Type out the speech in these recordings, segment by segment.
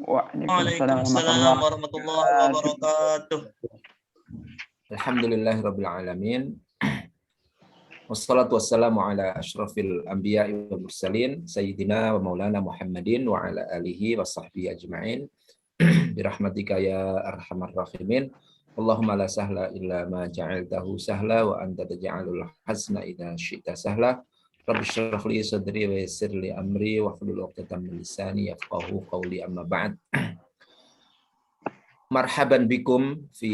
Waalaikumsalam Waalaikumsalam warahmatullahi warahmatullahi wabarakatuh. wabarakatuh. Alhamdulillahirrabbilalamin. Wassalatu wassalamu ala ashrafil anbiya'i wal mursalin Sayyidina wa maulana Muhammadin wa ala alihi wa sahbihi ajma'in. Birahmatika ya arhamar rahimin. Allahumma la sahla illa ma ja'altahu sahla wa anta taj'alul hazna idza syi'ta sahla. Rabbi shrah li sadri wa yassir li amri wa hlul 'uqdatam min lisani yafqahu qawli, amma ba'd. Marhaban bikum fi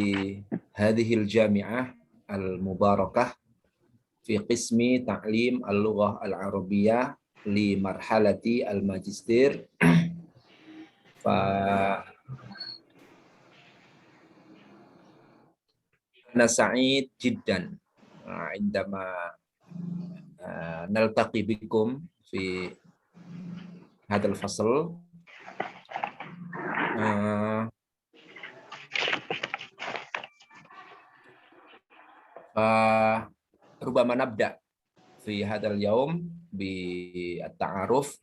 hadhil jami'ah al-mubarakah fi qismi ta'lim al-lughah al-arabiyyah li marhalati al-majistir. Fa ana sa'id jiddan indama naltaqi bikum fi hadzal fasl. Rubama nabda fi hadzal yaum bi at-ta'aruf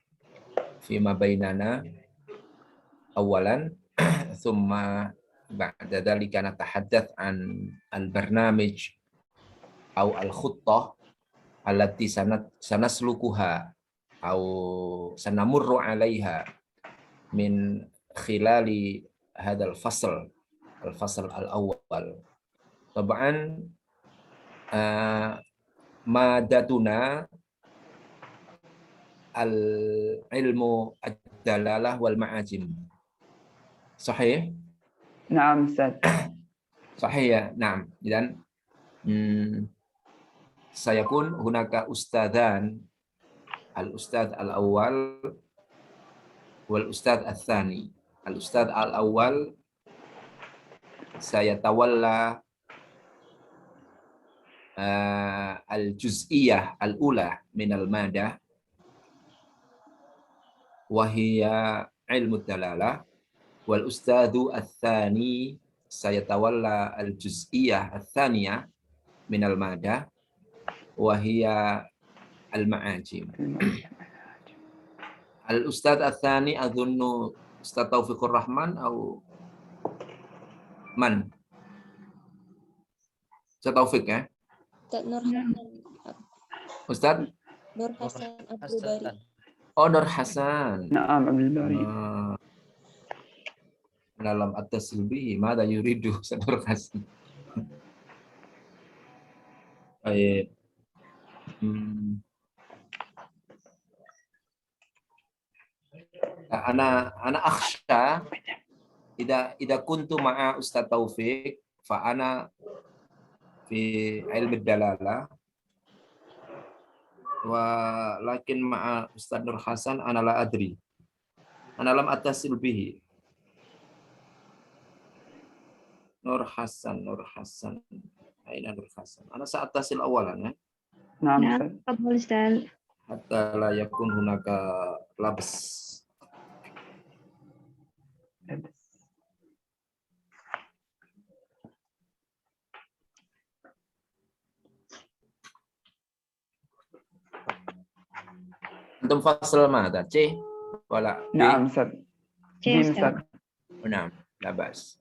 fi ma bainana awalan thumma ba'da dzalika natahaddath an al-barnamij aw al-khuttah allati sanaslukuha aw sanamurru 'alaiha min khilali hadzal fasl al-fasl al-awwal. Tab'an madatuna al-ilmu ad-dalalah wal ma'ajim. Sahih? Naam, Ustaz. Sahih ya? Naam. Dan sayakun hunaka ustadzan, al-ustadz al-awwal wal ustadz al-thani. Al-ustadz al-awwal saya tawalla al-juz'iyah al-ula min al-madah wa hiya ilmu dalalah, wal ustadzu ats-tsani sayatawalla al-juz'iyah ats-tsaniyah min al-madah wa hiya al-ma'ajim. Al-ustadz ats-tsani adhunnu Ustadz Taufikur Rahman atau man? Ustadz Taufik ya? Ustadz Nur Hasan Abdul Bari. Oh, Nur Hasan. Naam, Abdul Bari. Dalam atas lebih, mada yuridu Nur Hasan. Baik. Ana akhsha ida kuntu ma'a Ustadz Taufik fa ana fi ilmi dalalah wa lakin ma'a Ustadz Nur Hasan ana la adri. Ana lam attasil bihi. Nur Hasan. Aina Nur Hasan? Ana sa'attasil awalan ya. Naam, Ustaz. Qabul Ustaz. Hatta la yakun hunaka labs. Antum fasal mana? C wala B? Naam, Ustaz. Jim, Ustaz. Naam, labas.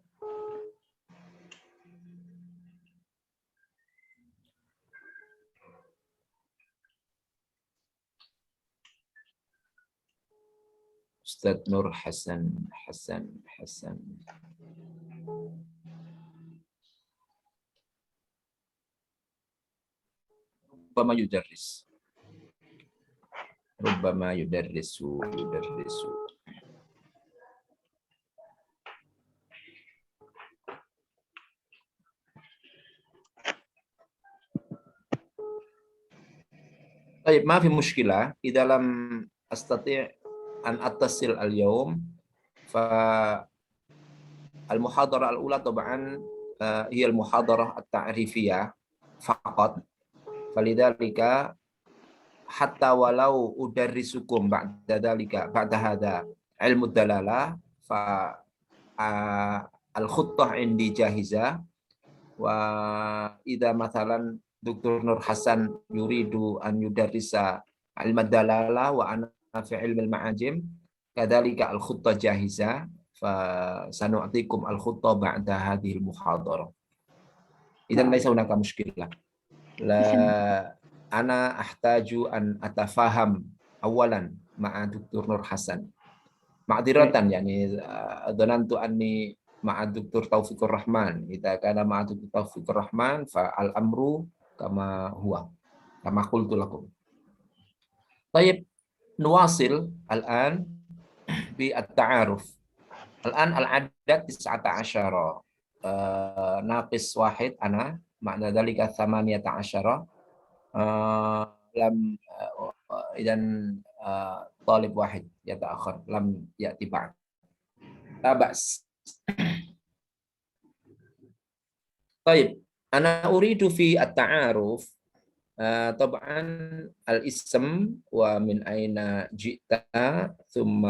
Ustadz Nur Hasan. Rubbama yudarrisu. Baik, ma fi mushkilah di dalam astati' an attasil al-yawm fa al-muhadarah al-ula tab'an hiya al-muhadarah at-ta'rifiyah faqat, falidhalika hatta walau udarrisukum ba'da dzalika ba'da hadza ilmu dalalah fa al-khuttah indi jahizah wa idza mathalan Dr. Nur Hasan yuridu an yudarrisa ilmu dalalah wa ana fi ilmi al-ma'ajim kadzalika al-khuttah jahizah فسنعطيكم الخطة بعد هذه المحاضرة. إذا ليس هناك مشكلة. لا أنا أحتاج أن أتفاهم أولا مع دكتور نور حسن. معذرة يعني ظننت أني مع الدكتور توفيق الرحمن. إذا كان مع الدكتور توفيق الرحمن فالأمر كما هو كما قلت لكم. طيب نواصل الآن بالتعارف. الآن العدد 19 ناقص واحد أنا معنى ذلك 18 لم إذا طالب واحد يتأخر لم يأتي بعد لا بأس. طيب أنا أريد في التعارف طبعا الاسم ومن أين جئت ثم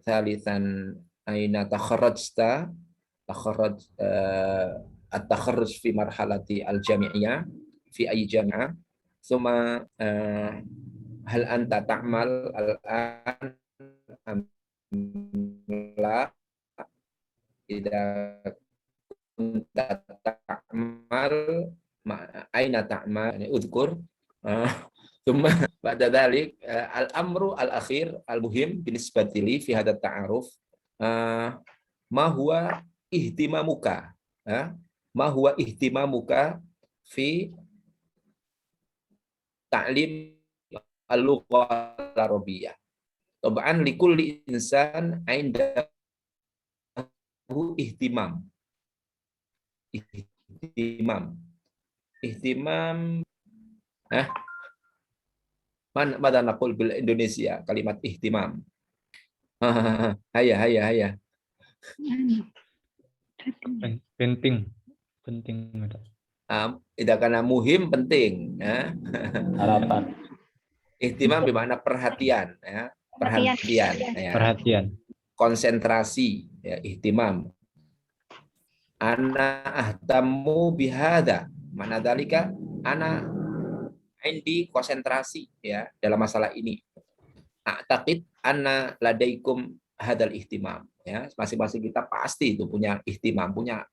ثالثا أين تخرجت التخرج في مرحلة الجامعية في أي جامعة ثم هل أنت تعمل الآن أم لا إذا كنت تعمل أين تعمل يعني أذكر ثم بعد ذلك الأمر الأخير المهم بالنسبة لي في هذا التعارف ما هو اهتمامك ما هو اهتمامك في تعليم اللغة العربية. طبعا لكل إنسان عنده ihtimam ماذا نقول بالإندونيسيا كلمة ihtimam هيا penting إذا كان muhim penting harapan ihtimam bermakna perhatian perhatian perhatian konsentrasi ihtimam. Ana ahtamu bihada mana dalika ana indi konsentrasi dalam masalah ini. A'taqid anna ladaikum hadal ihtimam masing-masing kita pasti itu punya ihtimam, punya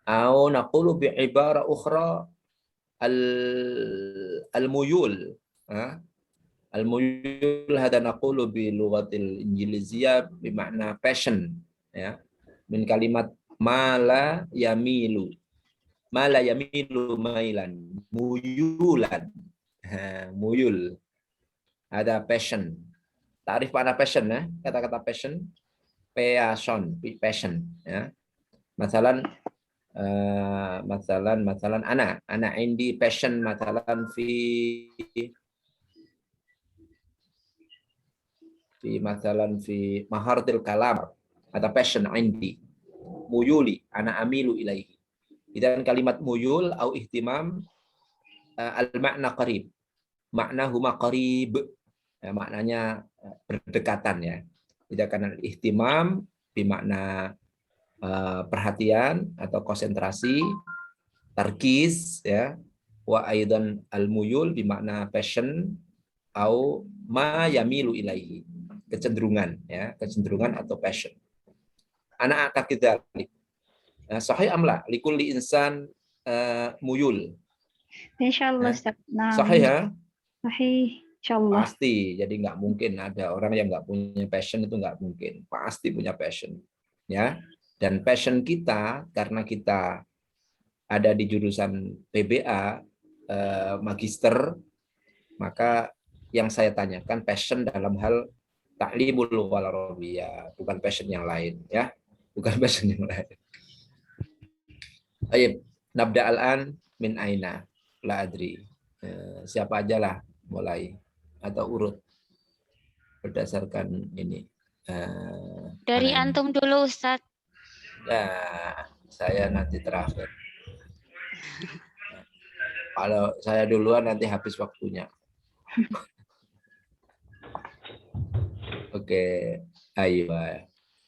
au naqulu bi ibara ukhra al-muyul al-muyul hada naqulu bi lughatil injiliziyah bi makna passion min kalimat mala yamilu mailan muyulan muyul ada passion. Tarif makna passion kata-kata passion passion masalan ana indi passion masalan fi maharatil kalam ada passion indi muyuli ana amilu ilaihi. Dan kalimat muyul atau ihtimam al makna qarib maknahuma qarib maknanya berdekatan Tidak karena ihtimam bermakna perhatian atau konsentrasi tarkis wa aidan al muyul bermakna passion atau ma yamilu ilaihi kecenderungan kecenderungan atau passion. Anak kita sahih amla likulli insan muyul. Insyaallah Ustaz. Sahih Sahih. Insyaallah. Pasti. Jadi nggak mungkin ada orang yang nggak punya passion, itu nggak mungkin. Pasti punya passion. Dan passion kita karena kita ada di jurusan PBA magister, maka yang saya tanyakan passion dalam hal ta'limul lughal arabiyyah, bukan passion yang lain bukan passion yang lain. Baik, nabda al-an min aina la adri. Siapa aja lah mulai atau urut berdasarkan ini. Dari antum dulu Ustaz. Saya nanti terakhir. Kalau saya duluan nanti habis waktunya. Oke, ayo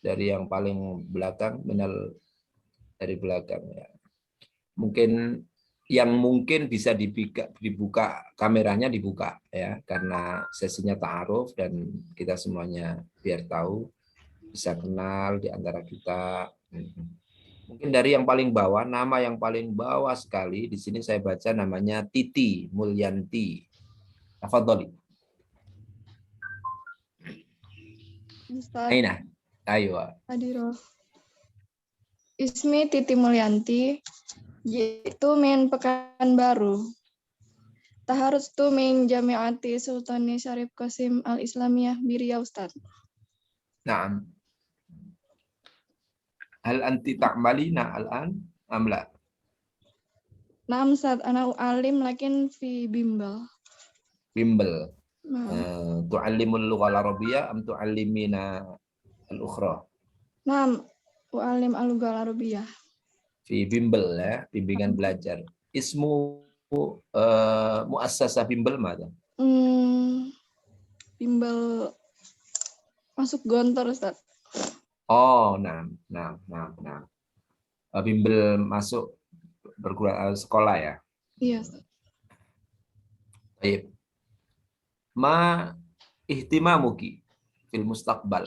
dari yang paling belakang dari belakang Mungkin yang mungkin bisa dibuka kameranya dibuka karena sesinya ta'aruf dan kita semuanya biar tahu bisa kenal di antara kita. Mungkin dari yang paling bawah, nama yang paling bawah sekali di sini saya baca namanya Titi Mulyanti. Tafadholi. Ustaz Aina. Ayo. Adiro. Ismi Titi Mulyanti, jitu min Pekanbaru. Taharujtu min Jamiati Sultani Syarif Qasim Al-Islamiyah Biria Ustaz. Naam. Hal anti ta'malina al-an amla? Naam Ustaz, ana alim lakin fi bimbal. Bimbel. Naam. Tu'allimul lughal arabiyyah am tu'allimina al-ukhra? Naam, alim al-lughal arabiyyah. Fi bimbel ya, bimbingan belajar. Ismu muassasah bimbel mana? Bimbal masuk gontor Ustaz. Oh, nah. Bimbel masuk sekolah ya. Iya Ustaz. Baik. Ma ihtimamuki fil mustaqbal.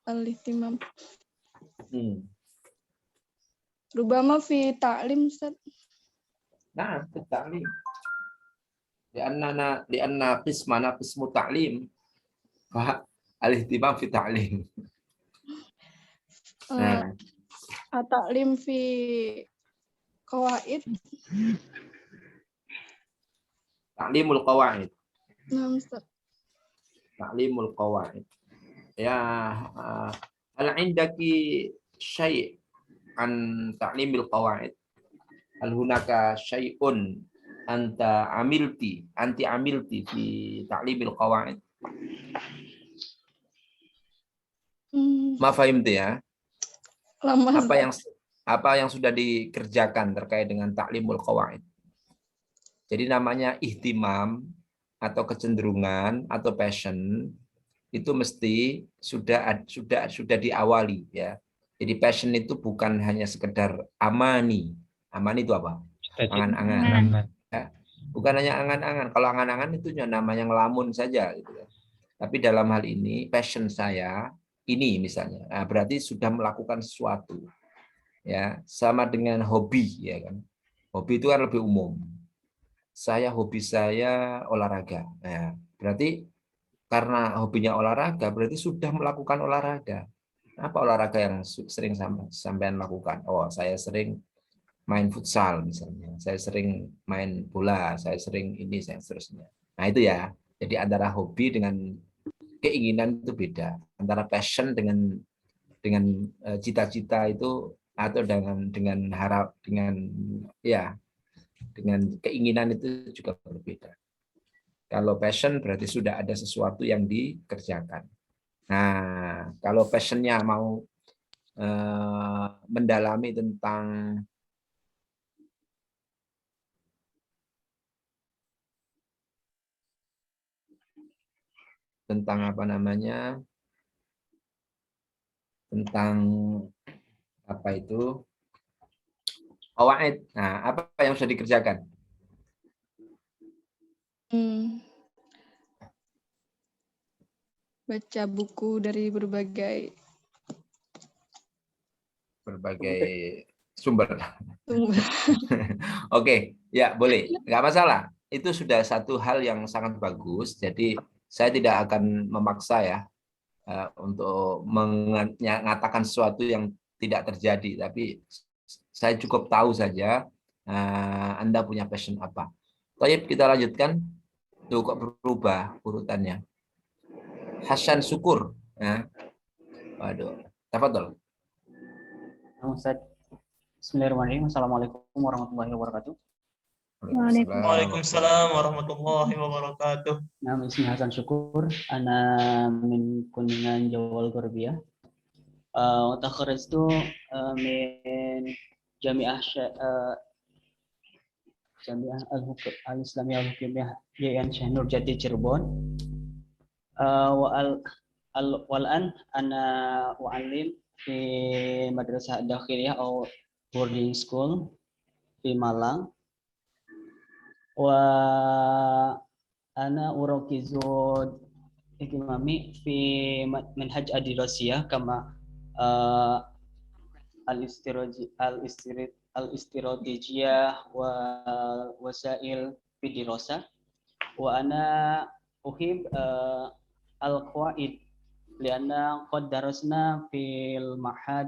Al-ihtimam. Rubama fi ta'lim Ustaz. Nah, ta'lim. Lianna qismana qismu ta'lim. Fa al-ihtimam fi ta'lim. Nah, At-ta'lim fi qawaid. ta'limul qawaid. Naam Ustaz. Ta'limul qawaid. Ya, hal indaki syai' an ta'limil qawaid? Hal hunaka syai'un anti amilti fi ta'limil qawaid? Ma fahimti ya? Lama Apa yang sudah dikerjakan terkait dengan ta'limul qawaid? Jadi namanya ihtimam atau kecenderungan atau passion itu mesti sudah diawali ya. Jadi passion itu bukan hanya sekedar amani. Amani itu apa? Angan-angan. Ya. Bukan hanya angan-angan. Kalau angan-angan itu namanya ngelamun saja gitu ya. Tapi dalam hal ini passion saya ini misalnya. Nah, berarti sudah melakukan sesuatu. Ya, sama dengan hobi ya kan. Hobi itu kan lebih umum. Hobi saya olahraga. Nah, berarti karena hobinya olahraga berarti sudah melakukan olahraga. Apa olahraga yang sering sampean lakukan? Oh, saya sering main futsal misalnya. Saya sering main bola, saya sering ini, saya seterusnya. Nah, itu ya. Jadi antara hobi dengan keinginan itu beda. Antara passion dengan cita-cita itu atau dengan harap dengan keinginan itu juga berbeda. Kalau passion berarti sudah ada sesuatu yang dikerjakan. Nah, kalau passionnya mau mendalami tentang apa namanya, tentang apa itu qawaid. Nah, apa yang sudah dikerjakan? Baca buku dari berbagai sumber. Oke, ya boleh, nggak masalah. Itu sudah satu hal yang sangat bagus. Jadi saya tidak akan memaksa ya untuk mengatakan sesuatu yang tidak terjadi. Tapi saya cukup tahu saja Anda punya passion apa. Baik, kita lanjutkan. Tuh kok berubah urutannya. Hasan Syukur. Ya. Waduh, tafadhol. Ustaz. Bismillahirrahmanirrahim. Assalamualaikum warahmatullahi wabarakatuh. Waalaikumsalam warahmatullahi wabarakatuh. Nama ismi Hasan Syukur, ana min Kuningan Jawa Al-Gharbiyah. Takharajtu min Jami'ah Al-Islamiyah Al-Hukmiyah Yayan Syekh Nurjati Cirebon. Wal'an ana wa'alim fi madrasah dakhiliyah atau boarding school di Malang. Wa Ana urakizu ihtimami fi manhaj ad-dirasiyah kama al-istiratijiyah wa wasail fi dirasah wa ana uhib al-qawaid lianna qad darasna fil mahad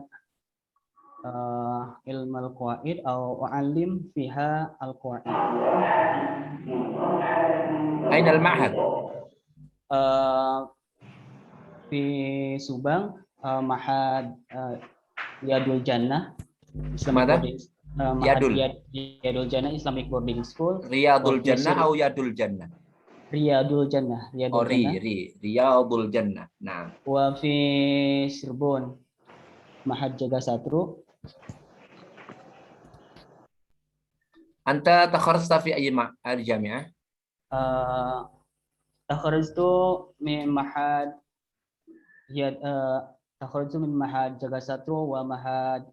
ilm al-qawaid aw u'allim fiha al-qawaid. Aina al-ma'had? Di Subang, Mahad Yadul Jannah Islamic Mana? Boarding Mahad Yadul Jannah Islamic Boarding School. Riyadul Wa fi Jannah atau Yadul Jannah? Riyadul Jannah, Oh, Riyadul Jannah. Riyadul Jannah. Nah. Wa fi Cirebon, Mahad Jaga Satru. Anta takharrajta fi ayyi al-jami'ah? Takharajtu min Mahad takharajtu min Mahad Jaga Satru wa Mahad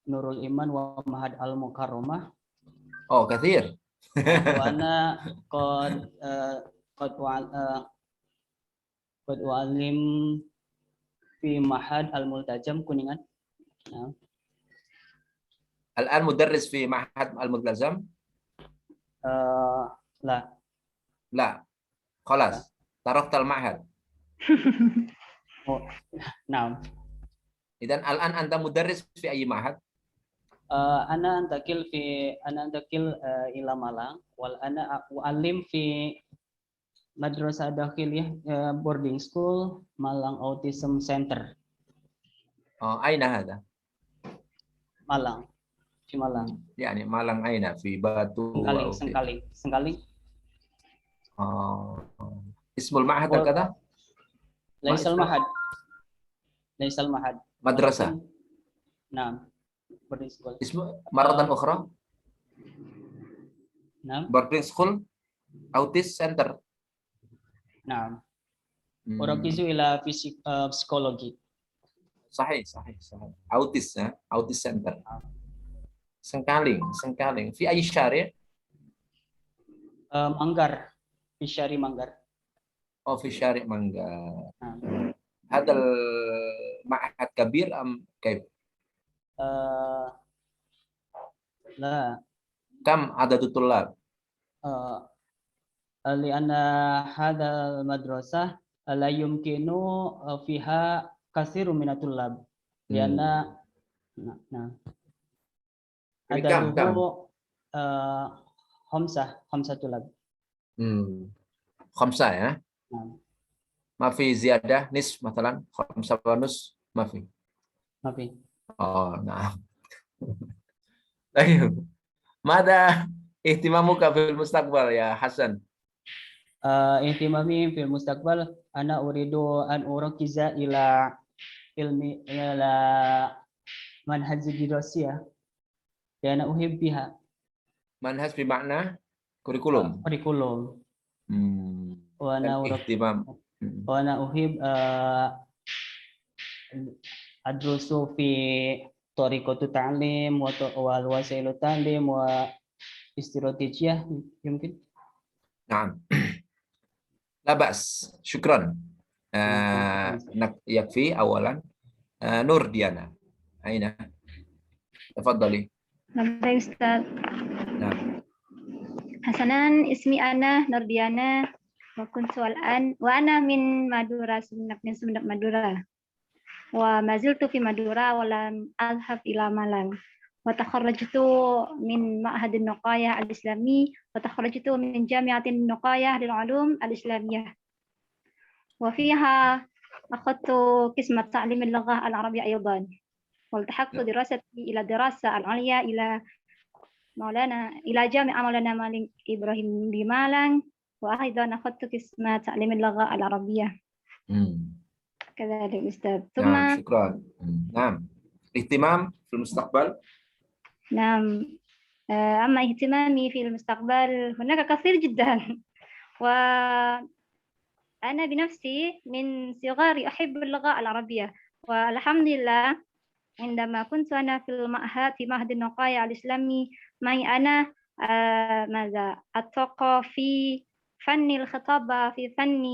Nurul Iman wa Mahad Al Mukarramah. Oh, kathir. Wa ana qad u'allim fi Mahad Al Multajam Kuningan. Nah. Al-an mudarris fi Ma'had Al-Multazam? La. La. Khalas. Tarakta al-ma'had. Oh, nah. Idan al-an anta mudarris fi ayyi ma'had? Ana antakil ila Malang wal ana u'allim fi madrasah dakhiliyah boarding school Malang Autism Center. Oh, aina hada? Malang. Di Malang. Yani Malang aina fi Batu. Sengkaling. Oh. Ismul ma'had kata? Laisal Mahad. Madrasah. Nah. Boarding school. Ismu maratan ukhra? Nah. Boarding school Autis Center. Nah. Urakizu ila psikologi. Sahih. Autis ya, Autis Center. Sengkaling. Fi ayyi syari'? Manggar. Fi syari Manggar. Oh, fi syari' Manggar. Nah. Hadal ma'had kabir am kaif? La. Kam adadut tullab? Lianna hadal madrasah la yumkinu fiha katsirun minatul lab. Lianna ada dulu khamsah tulab. Khamsah ya. Mafi ziyadah nis matalan khamsah wa nus mafi. Oh, nah. Baik. Mada ihtimamuka fil mustaqbal ya Hasan? Ihtimami fil mustaqbal ana uridu an urakiza ila ilmi ila manhaj dirasiyah. Ya ana uhib biha. Manhaj bi makna kurikulum. Kurikulum. Wa ana ihtimam. Wa ana uhib adrusu fi tariqatu ta'lim wa wasailu ta'lim wa istiratijiyah mungkin. Naam. La ba's. Syukran. Yakfi awalan. Nur Diana. Aina? Tafadhali. Baik, Ustaz. Nah. Hasanan, ismi ana Nurdiana wa kuntu al-an wa ana min Madura, min Sumeneb Madura. Wa maziltu fi Madura wa lam adhhab ila Malang. Wa takharrajtu min Ma'had an-Nuqayah al-Islami wa takharrajtu min Jami'atin Nuqayah lil Ulum al-Islamiyah. Wa fiha akhadtu qismat ta'lim al-lughah al-arabiyyah aydan. والتحقت دراستي إلى الدراسة العليا إلى جامعة مولانا مالك إبراهيم بمالان وأيضا أخذت قسم تعليم اللغة العربية. كذلك أستاذ. ثم نعم شكرا. نعم. اهتمام في المستقبل. نعم. أما اهتمامي في المستقبل هناك كثير جدا. وأنا بنفسي من صغري أحب اللغة العربية والحمد لله. عندما كنت أنا في معهد النقاية الإسلامي معي أنا الثقافي فن الخطابة، في فن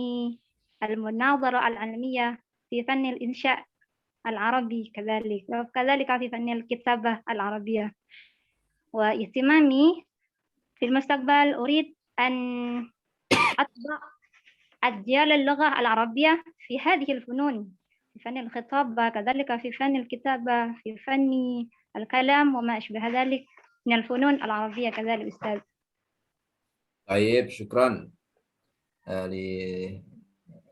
المناظرة العلمية، في فن الإنشاء العربي كذلك، وكذلك في فن الكتابة العربية. واهتمامي في المستقبل أريد أن أطبع أجيال اللغة العربية في هذه الفنون، في فن الخطابة كذلك في فن الكتابة، في فن الكلام وما أشبه ذلك من الفنون العربية كذلك أستاذ. طيب شكرا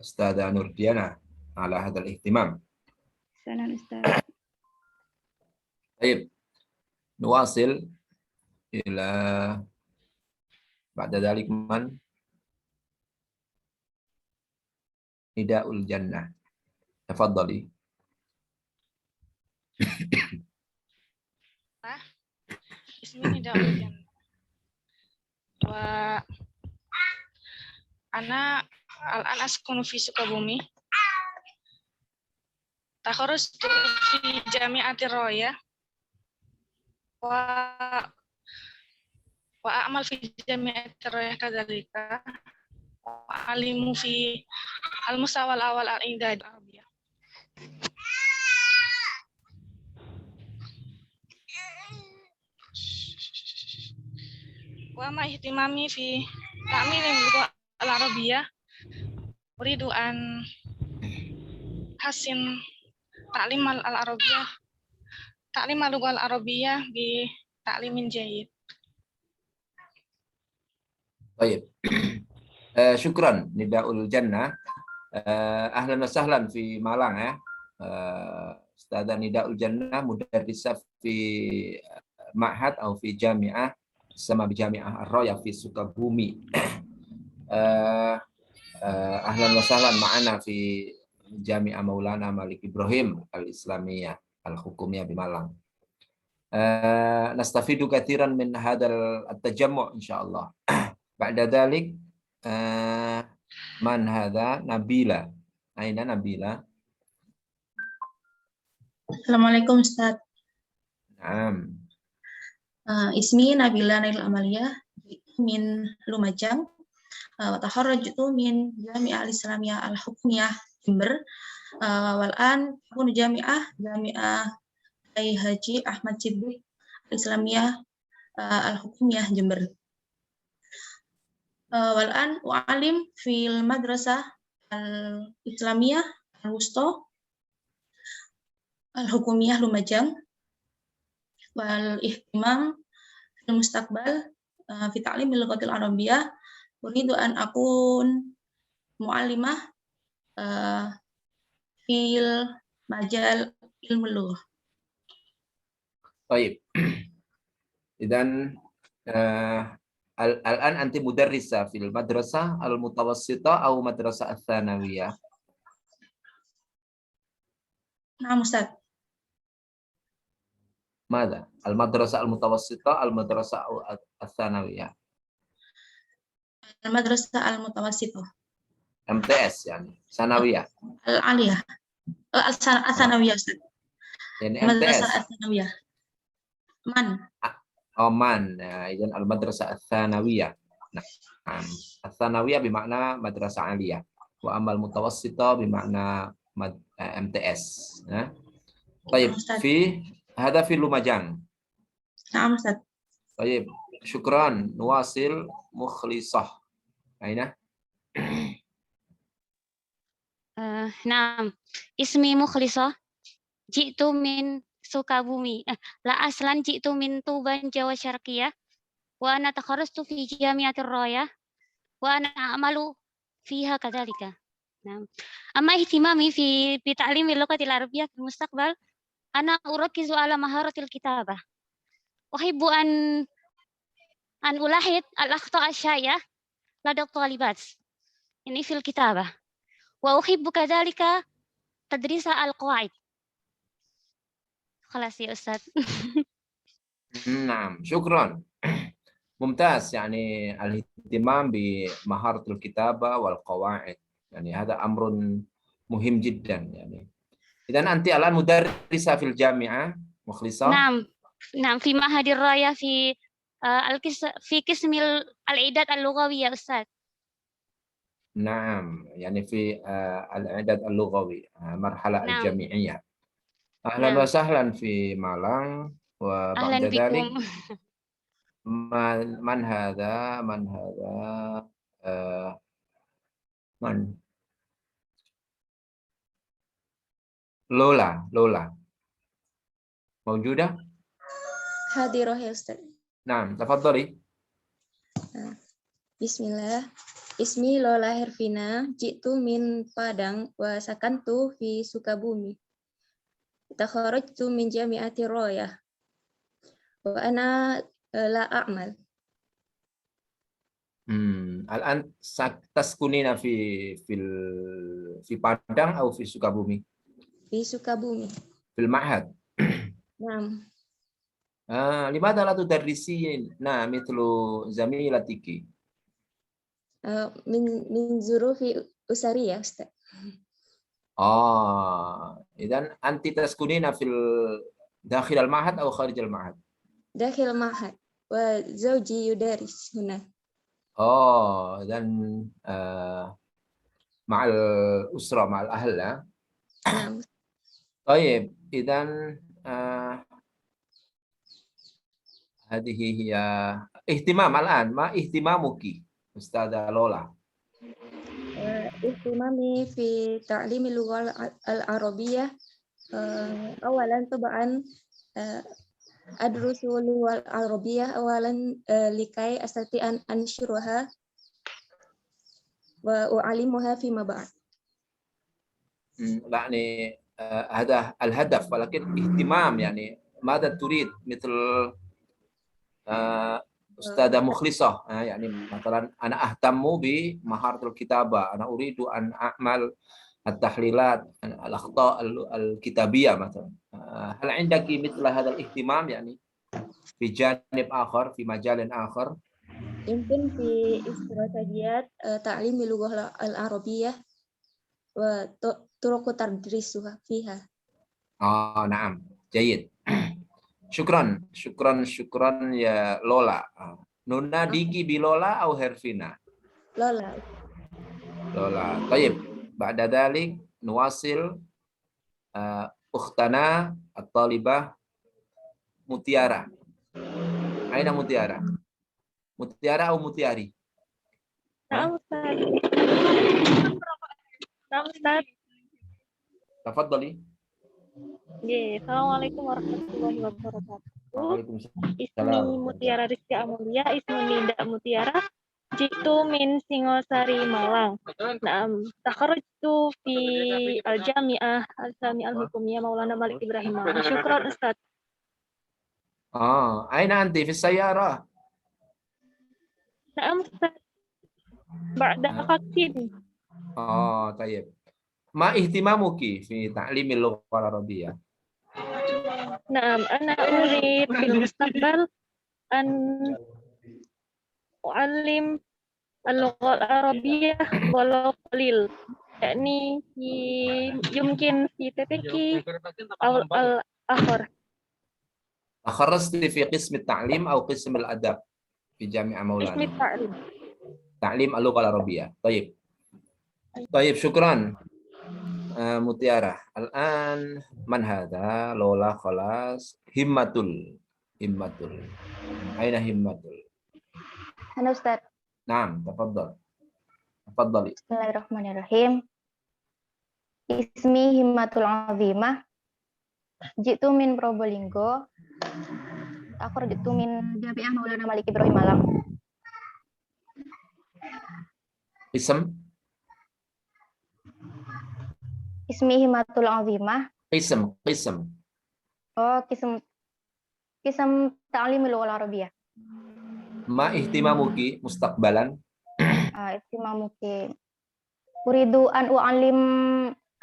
لأستاذة نورديانا على هذا الاهتمام. سلام أستاذ. طيب نواصل إلى بعد ذلك من نداء الجنة. تفضلي. اسمي نداء الجنة وأنا الآن أسكن في سكابومي. تخرجت في جامعة الراية وأعمل في جامعة الراية كذلك، وأعلم في المستوى الأول الإعداد العربية. وما اهتمامي في تعليم اللغة العربية، أريد أن أحسن تعليم اللغة العربية بتعليم جيد. طيب شكرا نداء الجنة. أهلا وسهلا في Malang ya. Ustadzah Nidaul Jannah mudarrisah fi ma'had atau fi jami'ah sama bijami'ah Ar-Raya fi Sukabumi. Ahlan wa sahlan ma'ana fi Jami'ah Maulana Malik Ibrahim Al-Islamiyah Al-Hukumiyah di Malang. Nastafidu katsiran min hadzal at-tajammu' insyaallah. Ba'da dzalik man hadza? Nabila. Aina Nabila? Assalamualaikum Ustaz. Naam. Ismi Nabila Nail Amalia min Lumajang. Wa takharrajtu min Jami'ah Al-Islamiyah Al-Hukumiyah Jember. Wal an aku Jami'ah Kiai Haji Ahmad Siddiq Al-Islamiyah Al-Hukumiyah Jember. Wal an u'alim fil madrasah Al-Islamiyah Al-Wusta Al-Hukumiyah Lumajang. Wal ihtimam fil mustaqbal fi ta'lim al-lughatil arabiyyah, uridu an akun mu'allimah fil majal ilmu lughah. Baik. Idan الآن أنت مدرسة في المدرسة المتوسطة أو مدرسة الثانوية؟ نعم أستاذ. ماذا؟ المدرسة المتوسطة المدرسة الثانوية؟ المدرسة المتوسطة. MTS يعني ثانوية. العالية. الثانوية أستاذ. يعني المدرسة MTS. الثانوية. من؟ Man, idan al-madrasah ats-tsanawiyah. Nah, ats-tsanawiyah bermakna madrasah aliyah. Wa amal mutawassithah bermakna MTS. Ya. Baik, hada fi Lumajang. Naam Ustaz. Baik, syukran. Nuwasil Mukhlisah. Aina? Naam. Ismi Mukhlisah. Jitu min Sukabumi. La aslan jitu min Tuban Jawa Syarqiyah. Wa ana takharrajtu fi Jami'atir Raya. Wa ana a'malu fiha kadzalika. Naam. Amma ihtimami fi ta'lim al-lughatil arabiyyah fil mustaqbal, ana urakizu ala maharatil kitabah. Uhibbu an ulahid al-akhta' asy-syai'ah lada thalibat. Ini fil kitabah. Wa uhibbu kadzalika tadrisa al-qawaid. خلاص يا أستاذ. نعم شكرا. ممتاز يعني الاهتمام بمهارة الكتابة والقواعد يعني هذا أمر مهم جدا يعني. إذا أنت الآن مدرسة في الجامعة مخلصة؟ نعم في معهد الراية في قسم الإعداد اللغوي يا أستاذ. نعم يعني في الإعداد اللغوي مرحلة نعم. الجامعية. أهلا نعم. وسهلا في مالang. وبعد أهلا ذلك بكم. من هذا من لولا موجودة؟ Hadirah ya Ustaz. نعم تفضلي. Bismillah. Ismi Lola Hervina, jitu min Padang wa sakantu fi Sukabumi. Takharajtu min Jami'ati Royah. Wa ana la a'mal. الآن تسكنين في Padang أو في Sukabumi؟ Fi Sukabumi. في المعهد. Naam. لماذا لا تدرسين مثل زميلتك؟ Min zurufi usari ya Ustaz. إذن أنت تسكنين داخل المعهد أو خارج المعهد؟ Dakhil ma'had. Wa zawji yudaris huna. إذن مع الأسرة مع الأهل. Naam. طيب إذن هذه هي اهتمام الآن. ما اهتمامك أستاذة لولا؟ Ihtimami fi ta'limi lughal al-arabiyyah. Awalan tab'an adrusu lughal arabiyyah awalan likai astati an ansyuraha wa u'allimuha fi ma ba'd. يعني هذا الهدف ولكن اهتمام يعني ماذا تريد مثل أستاذة مخلصة يعني مثلا أنا أهتم بمهارة الكتابة أنا أريد أن أعمل التحليلات الأخطاء الكتابية مثلا هل عندك مثل هذا الاهتمام يعني في جانب آخر في مجال آخر؟ Yumkin fi istratagiyat ta'limi lughal al-arabiyyah wa turuq tadrisuha fiha. نعم جيد. شكرا يا لولا. نناديكي بلولا أو هرفينا؟ لولا. طيب بعد ذلك نواصل أختنا الطالبة متيارة. أين متيارة؟ متيارة أو متياري؟ نعم أستاذ. نعم أستاذ. تفضلي. Assalamualaikum warahmatullahi wabarakatuh. Waalaikumsalam. Ismi Mutiara Rizky Amelia, ismi Ninda Mutiara, jitu min Singosari Malang. Naam, takharajtu fi al-Jami'ah al-Islamiyah al-Hukumiyah Maulana Malik Ibrahim. Syukran Ustaz. أين أنت في السيارة؟ Naam Ustaz. Ba'da vaksin. طيب ما اهتمامك في تعليم اللغة العربية؟ نعم أنا أريد في المستقبل أن أعلم اللغة العربية ولو قليل يعني يمكن في TPQ أو الآخر. تخرجت في قسم التعليم أو قسم الأدب في جامعة اسم مولانا؟ التعليم. تعليم اللغة العربية. طيب شكرا متيارة. الآن من هذا؟ لولا خلاص. همة. أين همة؟ Halo Ustaz. نعم تفضلي. Bismillahirrahmanirrahim. Ismi Himmatul Azimah. Jitu min Probolinggo. Akhrajtu min Jami'ah Maulana Malik Ibrahim Malang. Ismi Himmatul Azimah. قسم. Qism Ta'limul Lughal Arabiyyah. ما اهتمامك مستقبلا؟ Ihtimamuki uridu an u'allim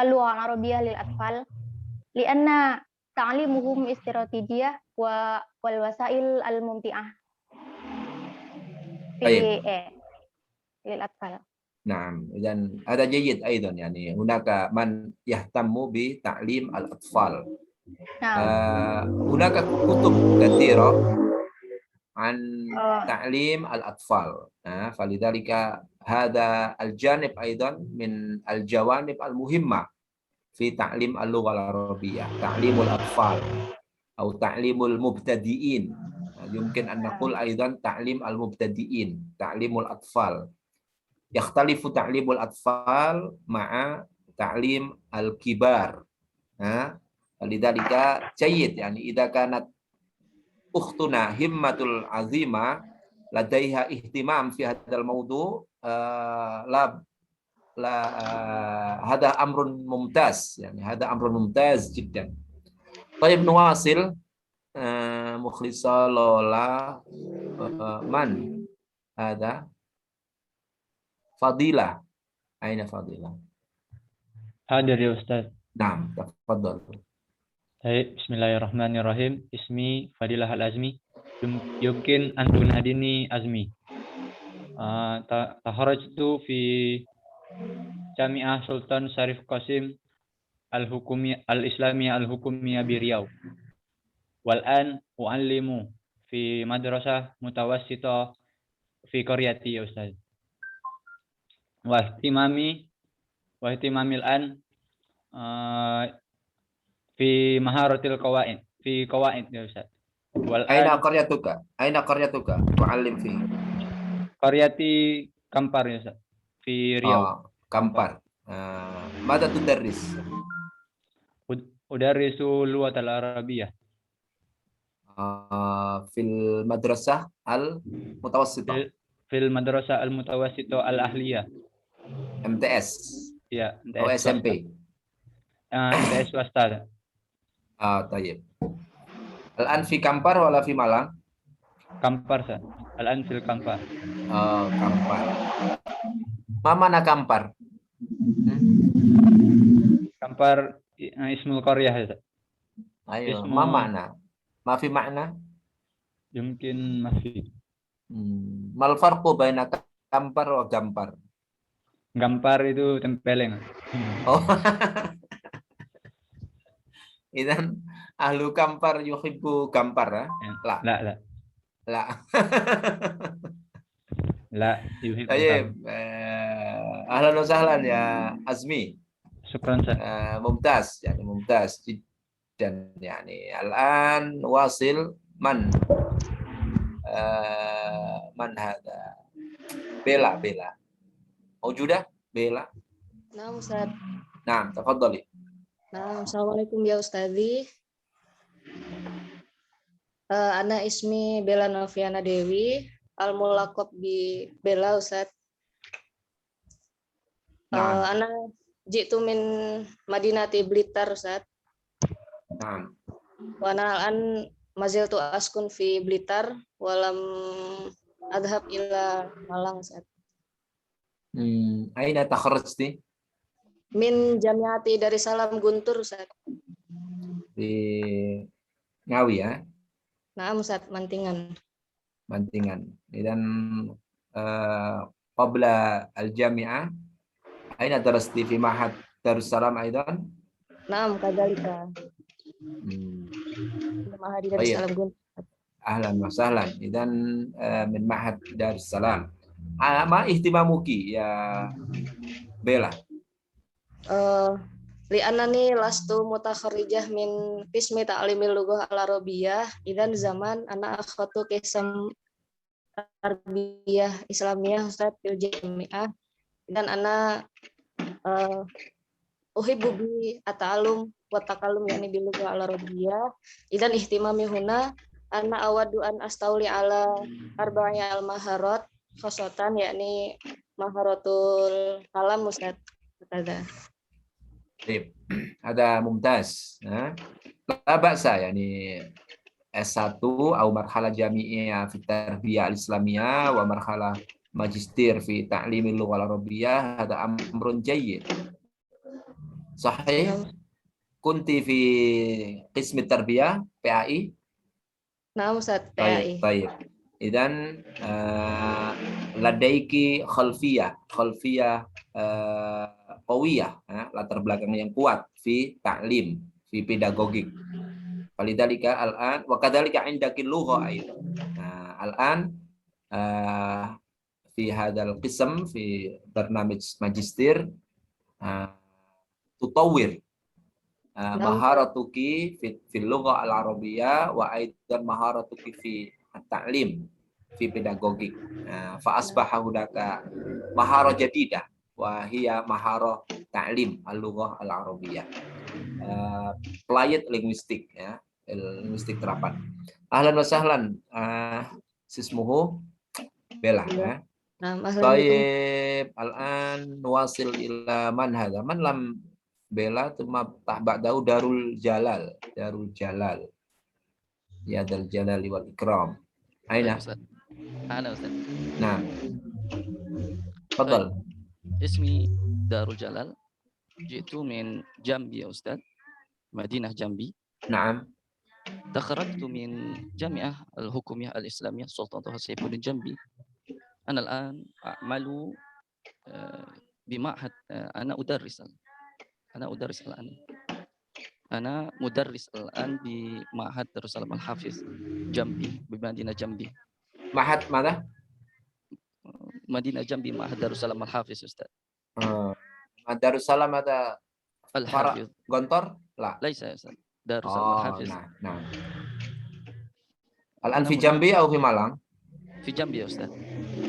al-lughah al-arabiyyah lil atfal lianna ta'limuhum istiratijiyah wal wasail al-mumti'ah lil atfal. نعم إذن هذا جيد أيضا يعني هناك من يهتم بتعليم الأطفال. هناك كتب كثيرة عن تعليم الأطفال فلذلك هذا الجانب أيضا من الجوانب المهمة في تعليم اللغة العربية، تعليم الأطفال أو تعليم المبتدئين. يمكن أن نقول أيضا تعليم المبتدئين، تعليم الأطفال. يختلف تعليم الأطفال مع تعليم الكبار. لذلك جيد يعني إذا كانت أختنا همة العظيمة لديها اهتمام في هذا الموضوع، هذا أمر ممتاز، يعني هذا أمر ممتاز جدا. طيب نواصل. مخلصة لولا من هذا؟ فضيلة. أين فضيلة؟ Hadir ya Ustaz. نعم تفضل. Hai, Bismillahirrahmanirrahim. Ismi Fadilah Al-Azmi. Yumkin an tunadini Azmi. Taharajtu fi Jami'ah Sultan Syarif Qasim Al-Islamiyah Al-Hukumiyah bi Riau. Wal an u'allimu fi madrasah mutawassita fi qaryati ya Ustaz. Wa ihtimamil an fi maharatil qawaid ya Ustaz. Wal Aina qaryatuka? Aina qaryatuka? Tu'allim fi. Qaryati Kampar ya Ustaz. Fi Riau. Kampar. Mada tudarris? Udarrisu lugatal arabiyyah. Fil madrasah al-mutawassithah. Fil madrasah al-mutawassithah al-ahliyah. MTS. Ya, MTS. Oh, SMP. MTS swasta. Tayyib. Al-an fi Kampar wala fi Malang? Kampar, Sa. Al-an fil Kampar. Kampar. Mana Kampar? Kampar ismul qaryah ya. Ayo, ma makna? Ma fi makna? Mungkin masih. Mal farqu baina Kampar wa Gampar? Gampar itu tempeleng. Oh. Idan ahlu Kampar yuhibbu Gampar, La. La. La yuhibbu. Tayyib. Ahlan wa sahlan ya Azmi. Syukran, Sa. Mumtaz, yani mumtaz jiddan. Yani al-an wasil man hada? Bella. Mawjudah Bella? Nah, Ustaz. Naam, tafadhali. Nah, Assalamualaikum ya Ustazi. Ana ismi Bella Noviana Dewi, al-mulaqab bi Bella Ustaz. Ana jitu min Madinati Blitar Ustaz. Naam. Wa ana al-an maziltu askun fi Blitar walam adhab ila Malang Ustaz. Aina takharrajti? Min Jamiati dari Salam Guntur Ustaz. Di Ngawi ya? Nah, Ustaz, Mantingan. Dan qabla al-jami'ah aina darasti fi Ma'had Darussalam aidan? Naam, kadzalika. Ma'had Darussalam Guntur. Ahlan wa sahlan. Idan min Ma'had Darussalam. Ma ihtimamuki ya Bella? Li'anani lastu mutakharrijah min qismi ta'limil lughah al-arabiyyah idan zaman ana akhatu qisam tarbiyah islamiyah Ustaz fil jami'ah dan ana uhibbu bi ata'allum wa takallum yakni bil lughah al-arabiyyah idan ihtimami huna ana awadu an astauli ala arba'i al-maharat khosatan yakni maharatul kalam Ustaz. Ada mumtaz. La ba'sa yani S1 atau marhalah jami'iyah fi tarbiyah al-islamiyah wa marhalah magister fi ta'limil lughah al-arabiyyah hada amrun jayyid. Sahih? Kunti fi qism tarbiyah PAI? Nah, Ustaz, PAI. Baik. Idan ladaiki khalfiyah qawiyah, latar belakang yang kuat fi ta'lim, fi pedagogik. Falidhalika al-an wa kadzalika indaki lugha aidan. Al-an fi في هذا القسم في برنامج ماجستير تطور مهارتك في اللغة العربية وأيضا مهارتك في التعليم في pedagogik. فأصبح هناك مهارة جديدة وهي مهارة تعليم اللغة العربية. Applied linguistic ya, linguistik terapan. Ahlan wa sahlan. Sismuhu Bella ya. Baik, al-an nuwasil ila man hadha. Man lam Bella thumma ba'dahu Darul Jalal. Darul Jalal. Ya Dal Jalali wal Ikram. Aina? Ana Ustaz. Nah. Tafadhal. Ismi Darul Jalal. Jitu min Jambi ya Ustaz. Madinah Jambi. Naam. تخرجت من جامعة الحكومية الإسلامية سلطنة سيفود جنبي. أنا الآن أعمل بمعهد. أنا أدرس الآن. أنا مدرس الآن بمعهد دارالسلام الحافظ جنبي بمدينة جنبي. معهد ماذا؟ مدينة جنبي معهد دارالسلام الحافظ أستاذ. دارالسلام هذا الحافظ غنطر؟ لا. ليس يا أستاذ. دارالسلام الحافظ. نعم. الآن في جنبي أو في مالang؟ في جنبي يا أستاذ.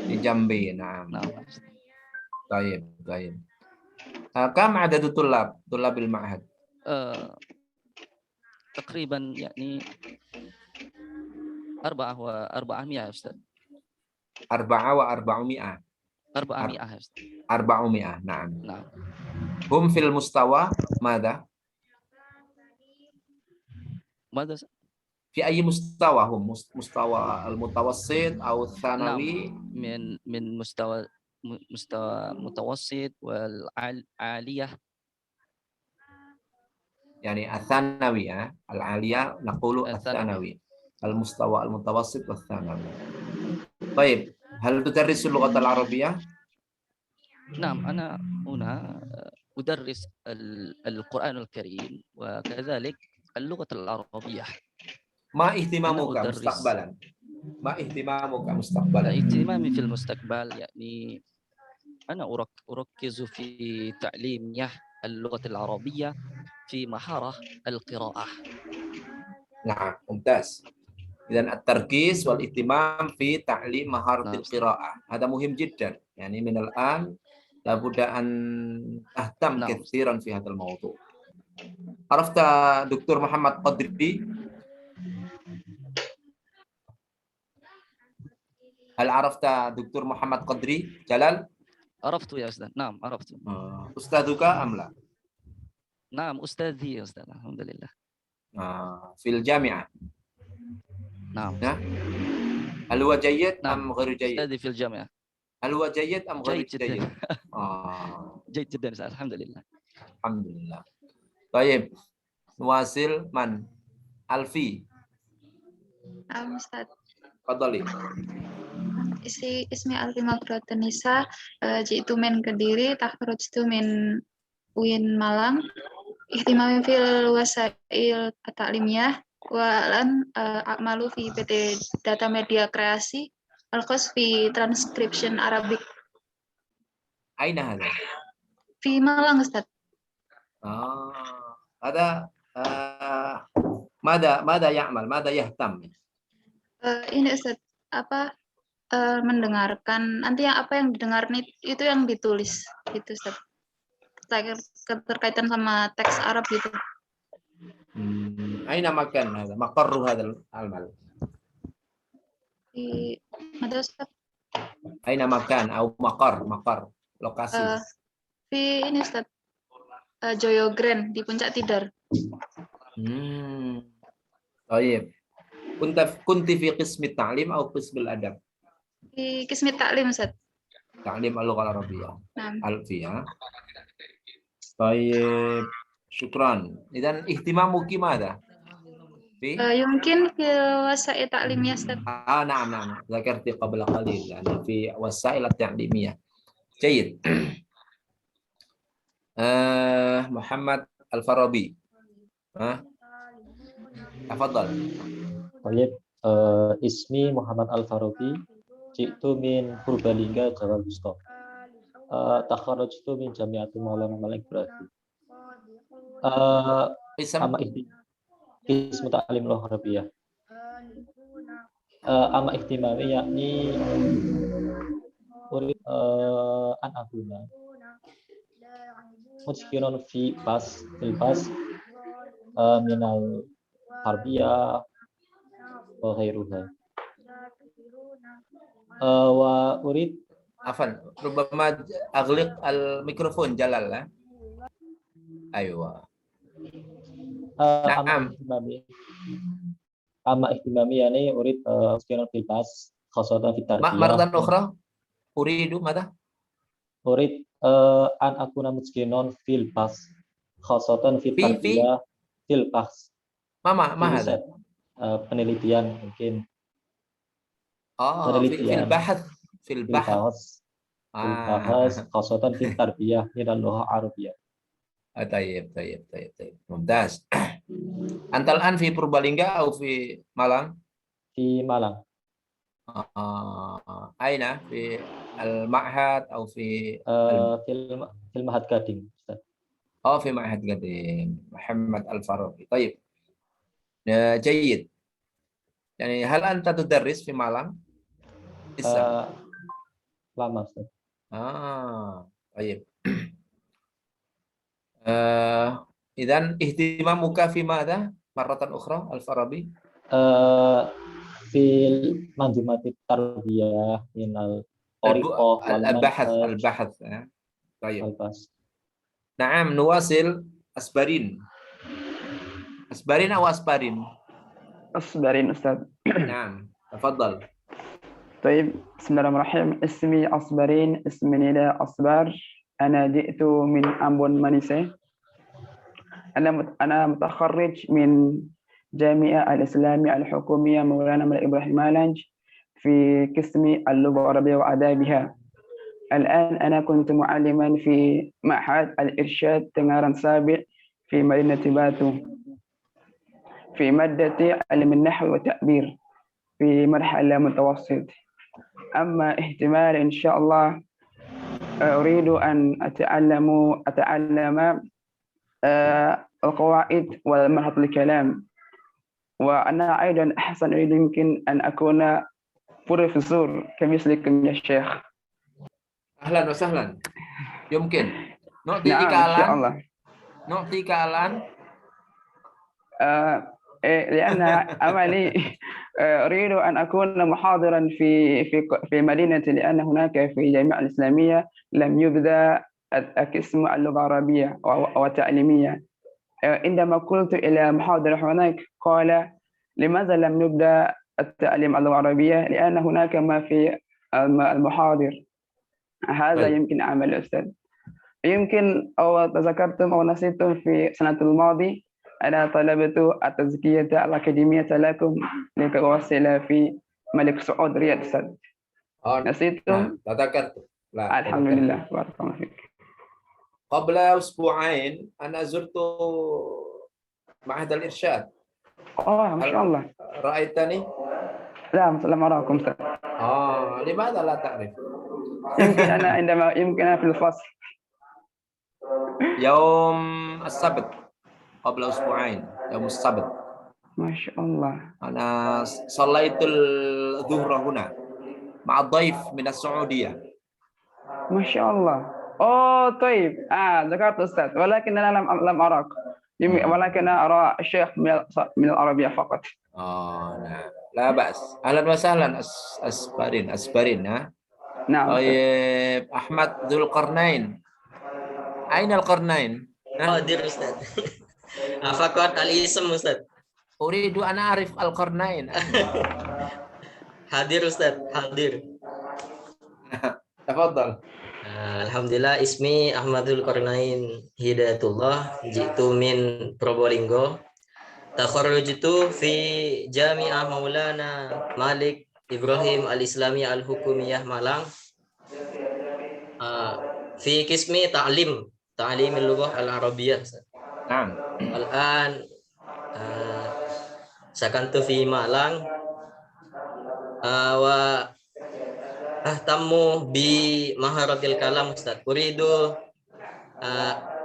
في جنبي نعم. نعم. طيب. كم عدد طلاب المعهد؟ تقريبا يعني 400 يا أستاذ. 400 يا أستاذ. 400 نعم. نعم. هم في المستوى ماذا؟ في أي مستوى هم؟ مستوى المتوسط أو الثانوي؟ نعم. من مستوى متوسط والعالية. يعني الثانوي العالية نقول الثانوي. المستوى المتوسط والثانوي. طيب هل تدرس اللغة العربية؟ نعم أنا هنا أدرس القرآن الكريم وكذلك اللغة العربية. ما اهتمامك مستقبلا؟ اهتمامي في المستقبل يعني أنا أركز في تعليم اللغة العربية في مهارة القراءة. نعم ممتاز. إذن التركيز والاهتمام في تعليم مهارة القراءة هذا مهم جدا. يعني من الآن لابد أن تهتم كثيرا في هذا الموضوع. عرفت دكتور محمد قدري؟ هل عرفت دكتور محمد قدري جلال؟ عرفت يا أستاذ. نعم عرفت. أستاذك أم لا؟ نعم أستاذي يا أستاذ الحمد لله. في الجامعة. نعم. هل هو جيد أم غير جيد؟ أستاذي في الجامعة. هل هو جيد أم غير جيد؟ جيد جدا الحمد لله. الحمد لله. طيب نواصل من؟ ألفي. Ustaz. تفضلي. Ismi Alfi Mafratun Nisa, jitu min Kediri, takhrujtu min UIN Malang, ihtimami fil wasail at-ta'limiyah, wa lan a'malu fi PT Data Media Kreasi, al-khas fi transcription Arabic. Aina hada? Fi Malang, Ustaz. Ada mada ya'mal, mada yahtam? Ini Ustaz, mendengarkan, nanti apa yang didengar itu yang ditulis gitu Ustaz. Keterkaitan sama teks Arab gitu. Aina makan hada? Maqarru hadal amal? Di mana Ustaz? Aina makan atau maqar lokasi? Di ini Ustaz. Joyo Grand di Puncak Tidar. Baik. Kunti fi qismi ta'lim atau qismi adab? Di qismi ta'lim Ustaz. Ta'lim al-lughah al-arabiyyah. Alfiyah. Baik. Syukran. Idan ihtimamuki madha? Yumkin fi wasail ta'limiyah Ustaz. نعم ذكرت قبل قليل يعني في وسائل التعليمية. جيد. محمد الفارابي. تفضل. طيب اسمي محمد الفارابي Ji'tu min Purbalingga Jawa Wusta. Takharrajtu min Jami'ati Maulana Malik Ibrahim. Ama ismu ta'lim lughah Arabiyah. Ama ihtimami yakni urid an akuna mutskirun fil bas minal tarbiyah wa ghairuha. Wa urid Afan, rubama aghliq al-mikrofon Jalal lah. Aywa. Ama ihtimami yani urid mutskirun fil bas khasatan fit tarbiyah. Maratan ukhra uridu mada? Urid an akuna mutskinon fil bas khasatan fit tarbiyah fil bas. Ma hada? Penelitian mungkin. Penelitian. Fil bahth khasatan fit tarbiyah minal lughah Arabiyah. Tayyib. Mumtaz. Antal an fi Purbalingga atau fi Malang? Fi Malang. Aina fi al-ma'had atau fi fil Ma'had Gading, Ustaz. fi Ma'had Gading. Muhammad Al-Faruqi. Tayyib. Jayyid. Yani hal anta tudarris fi Malang? Lama, Ustaz. Tayyib. Idzan ihtimamuka fi madza marratan ukhra Al-Farabi? Fil manzumati tarbiyah minal al-bahath. Tayyib. Naam, nuwasil asbarin. Asbarin atau asbarin? Asbarin, Ustaz. Naam, tafadhal. طيب بسم الله الرحمن الرحيم اسمي أصبرين اسمي ندى أصبر أنا جئت من أمبون مانيسي أنا متخرج من جامعة الإسلامية الحكومية مولانا ملك إبراهيم مالنج في قسم اللغة العربية وآدابها. الآن أنا كنت معلما في معهد الإرشاد تنغران سابع في مدينة باتو في مادة علم النحو والتعبير في مرحلة متوسط. أما احتمال إن شاء الله أريد أن أتعلم القواعد والمنهج الكلام، وأنا أيضا أحسن أريد يمكن أن أكون بروفيسور كمثلكم يا شيخ. أهلا وسهلا. يمكن نعم إن شاء الله. نعطيك الآن لأن عملي أريد أن أكون محاضرا في مدينتي، لأن هناك في الجامعة الإسلامية لم يبدأ قسم اللغة العربية والتعليمية. عندما قلت إلى محاضر هناك قال لماذا لم نبدأ التعليم اللغة العربية؟ لأن هناك ما في المحاضر. هذا يمكن عمل أستاذ. يمكن أو تذكرتم أو نسيتم في السنة الماضية أنا طلبت التزكية الأكاديمية لكم لتواصل في ملك سعود رياض أستاذ. نسيتم؟ تذكرت. لا. الحمد لله بارك الله فيك. قبل أسبوعين أنا زرت معهد الإرشاد. ما شاء الله. رأيتني؟ لا لم أراكم أستاذ. لماذا لا تعرف؟ يمكن أنا يمكن في الفصل. يوم السبت قبل أسبوعين يوم السبت. ما شاء الله. أنا صليت الظهر هنا مع الضيف من السعودية. ما شاء الله. طيب ذكرت أستاذ، ولكن أنا لم أراك، ولكن أرى الشيخ من العربية فقط. نعم لا بأس. أهلا وسهلا أسبرين نعم. طيب أحمد ذو القرنين، أين القرنين؟ حاضر أستاذ. فقط الاسم أستاذ. أريد أن أعرف القرنين. حاضر أستاذ حاضر. تفضل. Alhamdulillah, ismi Ahmadul Qarnain Hidayatullah, jitu min Probolinggo, takharrajtu fi Jami'ah Maulana Malik Ibrahim Al-Islamiyah Al-Hukumiyah Malang, fi qismi ta'lim al-lughah al-arabiyyah. Al-an sakantu fi Malang wa ahtammu bi maharatil kalam Ustaz. Uridu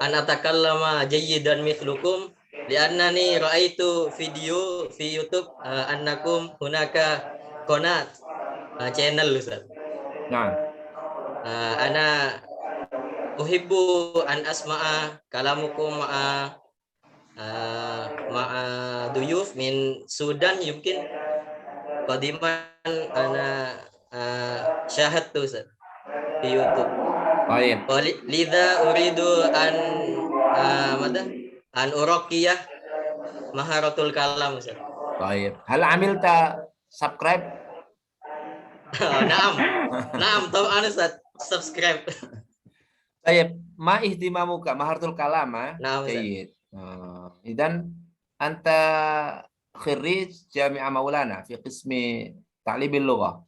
an atakallama jayyidan mithlukum li'annani ra'aitu video fi YouTube annakum hunaka qanat channel Ustaz. Nah. Ana uhibbu an asma'a kalamukum ma'a duyuf min Sudan yumkin qadiman ana syahadtu Ustaz di YouTube. Baik. Lidha uridu an an uraqiyah maharatul kalam Ustaz. Baik. Hal amilta subscribe? Naam, taban Ustaz. Subscribe. Baik. Ma ihtimamuka maharatul kalam? Naam Ustaz. Jayyid. Idan anta khirij Jami'ah Maulana fi qismi ta'libil lughah.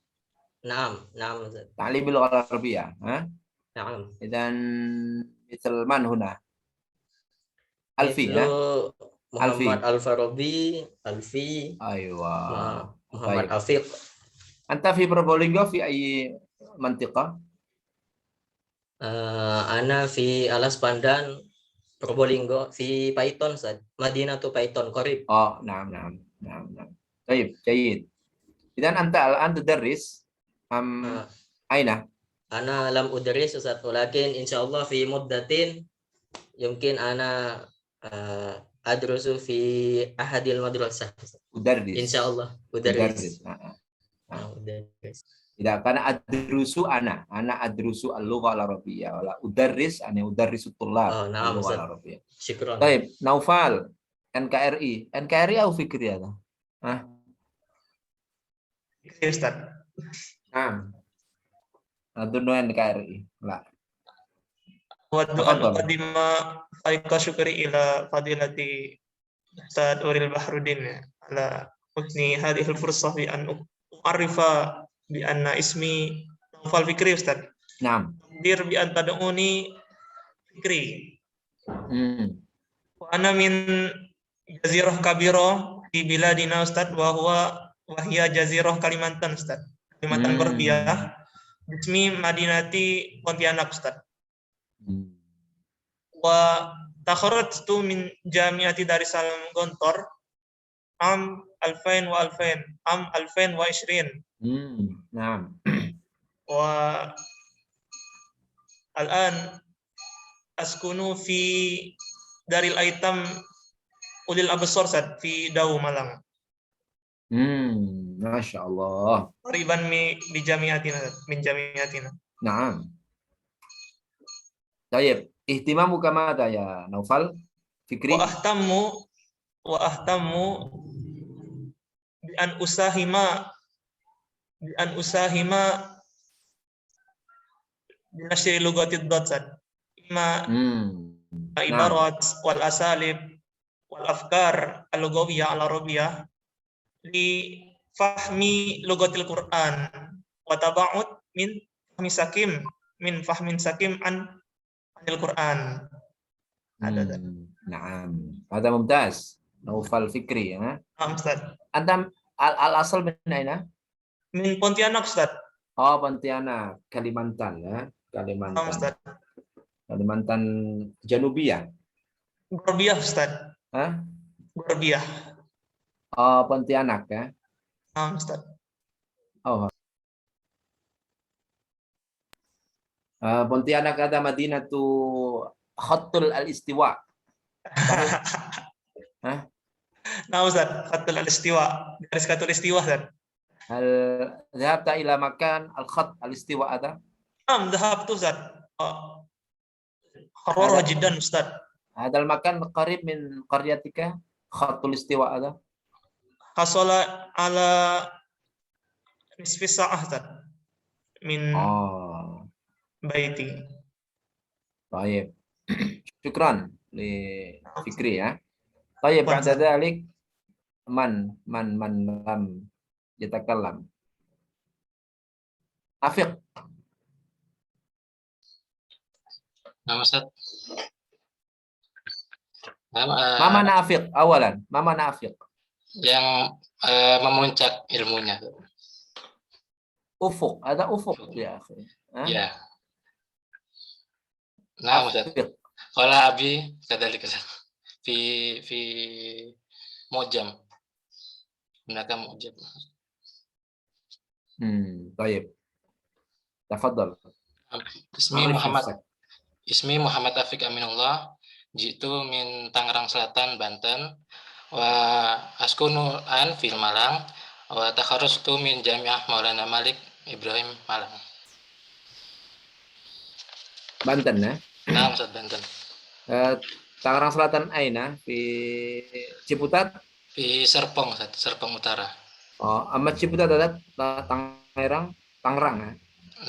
Naam Ustaz. Ta'libil lughah al-arabiyyah, Naam. Idan misal man huna? Alfi, Muhammad Al-Farabi, Alfi. Aywa. Muhammad Afiq. Anta fi Probolinggo fi ayyi mantiqah? Ana fi Alas Pandan, Probolinggo, fi Paiton Ustaz. Madinah tu Paiton, qarib. Oh, naam. Baik, jayyid. Idan anta al-an tudarris aina? Ana lam udris Ustaz, walakin insyaallah fi muddatin yumkin ana adrusu fi ahadil madrasah. Udarris. Insyaallah udarris. Udarris. Tidak karena adrusu ana adrusu al-lughah al-arabiyyah wala udarris ana udarrisu tullab al-lughah al-arabiyyah. Syukran. Baik, Naufal, NKRI atau Fikri ya? Fikri Ustaz. Adunu NKRI. La. Waddu an uqaddima faiqa syukri ila fadilati Ustaz Uril Bahrudin ala husni hadhil fursah bi an u'arifa bi anna ismi Naufal Fikri Ustaz. Naam. Dir bi an tad'uni Fikri. Wa ana min jazirah kabira di biladina Ustaz wa hiya jazirah Kalimantan Ustaz. Kalimantan Berbiyah. Bismi Madinati Pontianak Ustaz. Wa takharrajtu min Jami'ati Darussalam Gontor am 2000 am 2020. Naam. Wa al-an askunu fi Daril Aitam Ulil Absar Ustaz fi Dau Malang. Masya Allah. Qariban bi jami'atina min jami'atina. Naam. Baik, ihtimamu kama ada ya Naufal Fikri. Wa ahtammu bi an usahima bi nasri lugatid datsad. Ima ibarat wal asalib wal afkar al-lughawiyah al-arabiyyah li fahmi lugatil Quran wa taba'ud min fahmin sakim anil Quran. Naam. Hada mumtaz. Naufal Fikri ya. Naam Ustaz. Anta al-asal min aina? Min Pontianak Ustaz. Oh, Pontianak, Kalimantan ya. Kalimantan. Naam Ustaz. Kalimantan Janubiyah. Gorbiyah Ustaz. Gorbiyah. Oh, Pontianak ya. Naam Ustaz. Oh. Pontianak ada Madinah tu Khatul al-Istiwa. Nah Ustaz, Khatul al-Istiwa. Garis Khatul Istiwa Ustaz. Hal dhahabta ila makan al-Khat al-Istiwa ada? Naam, dhahabtu Ustaz. Hararah jiddan Ustaz. Hadal makan qarib min qaryatika Khatul Istiwa ada? Hasala ala nisfi sa'ah Ustaz. Min baiti. Baik. Syukran li Fikri ya. Baik, ba'da dzalik man lam yatakallam. Afiq. Nama Ustaz. Mama Nafiq awalan. Mama Nafiq. Yang memuncak ilmunya. Ufuk, ada ufuk ya akhi. Ya. Nah, Ustaz. Qala abi kadzalika. Fi mujam. Hunaka mujam. Baik. Tafadhal. Ismi Muhammad Afiq Aminullah. Jitu min Tangerang Selatan, Banten. Wa askunu an fil Malang. Wa takharrastu min Jami'ah Maulana Malik Ibrahim Malang. Banten ya? Nah, Ustaz, Banten. Tangerang Selatan aina di Ciputat? Di Serpong, Ustaz, Serpong Utara. Oh, amat Ciputat ada Tangerang ya?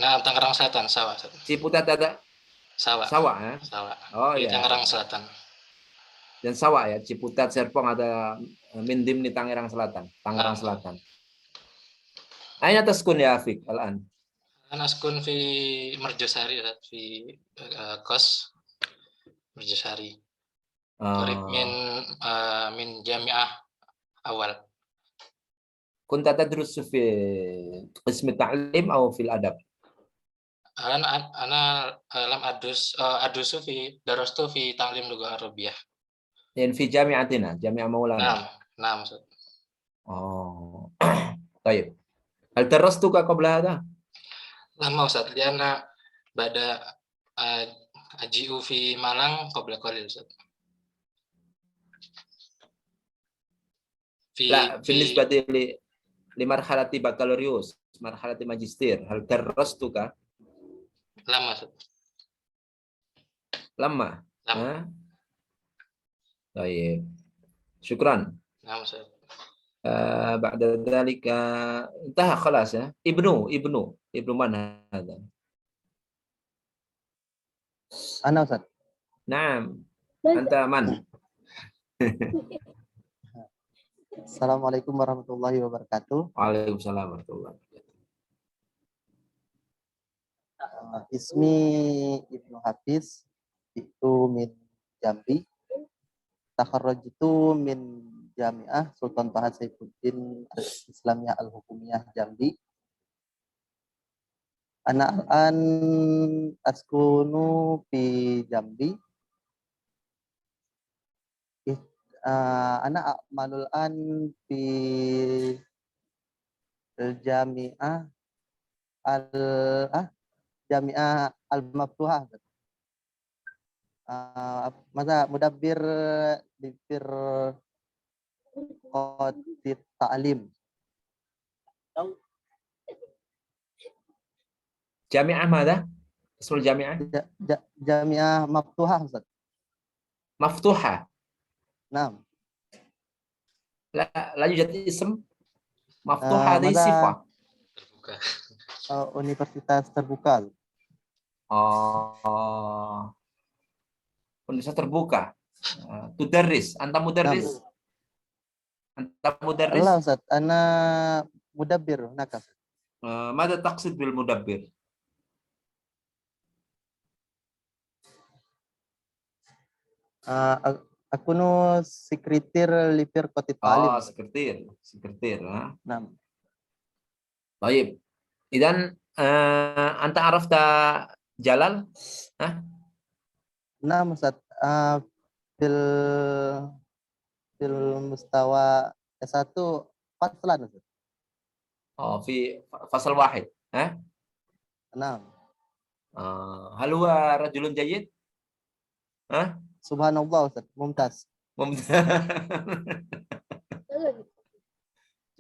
Nah, Tangerang Selatan, sawah. Ustaz. Ciputat ada sawah. Sawah ya? Sawah. Oh Di ya. Tangerang Selatan. Dan sawah ya, Ciputat, Serpong ada Mindim di Tangerang Selatan, Tangerang Selatan. Aina taskun ya Afiq al-an? Ana askun fi Merjosari, fi kos Merjosari. Qarib min Jami'ah awal. Kunta tadrusu fi qism ta'lim atau fil adab? Ana lam adusu fi darastu fi ta'lim lugha Arabiyah. Yang fi jami'atina, Jami'ah Maulana. Nah, maksud. Oh. Baik. Hal darastuka qabla hada? Lama Ustaz, liana bada aji'u fi Malang qabla qalil Ustaz. لا بالنسبة لمرحلة بكالوريوس مرحلة ماجستير هل درستك؟ لما لما طيب شكرا. نعم أستاذ. بعد ذلك انتهى خلاص ya. ابن من هذا؟ أنا أستاذ. نعم أنت من؟ Assalamualaikum warahmatullahi wabarakatuh. Waalaikumsalam warahmatullahi wabarakatuh. Ismi Ibnu Hafiz, itu min Jambi. Takharrajtu min Jami'ah Sultan Toha Saifuddin Islamiyah Al-Hukumiyah Jambi. Ana al-an askunu fi Jambi. Ana a'malul an fi Jami'ah Jami'ah Al-Maftuhah. Masa mudabbir di firqatit ta'lim. Jami'ah mana? Ismul Jami'ah? Jami'ah Maftuhah, Ustaz. Maftuhah. Naam. La yujad ism maftuhah hadhihi sifah. Terbuka. Universitas terbuka. Oh. Universitas terbuka. Tudarris, anta mudarris. Anta mudarris. Allah Ustaz, ana mudabbir nakas. Mada taqsid bil mudabbir? Aku nu sekretir li firqatit ta'lim. Oh, sekretir. Naam. Baik. Idan anta arafta Jalal? Naam Ustaz, fil mustawa S1 faslan Ustaz. Oh, fi fasal wahid, Naam. Hal huwa rajulun jayyid? Subhanallah Ustaz, mumtaz.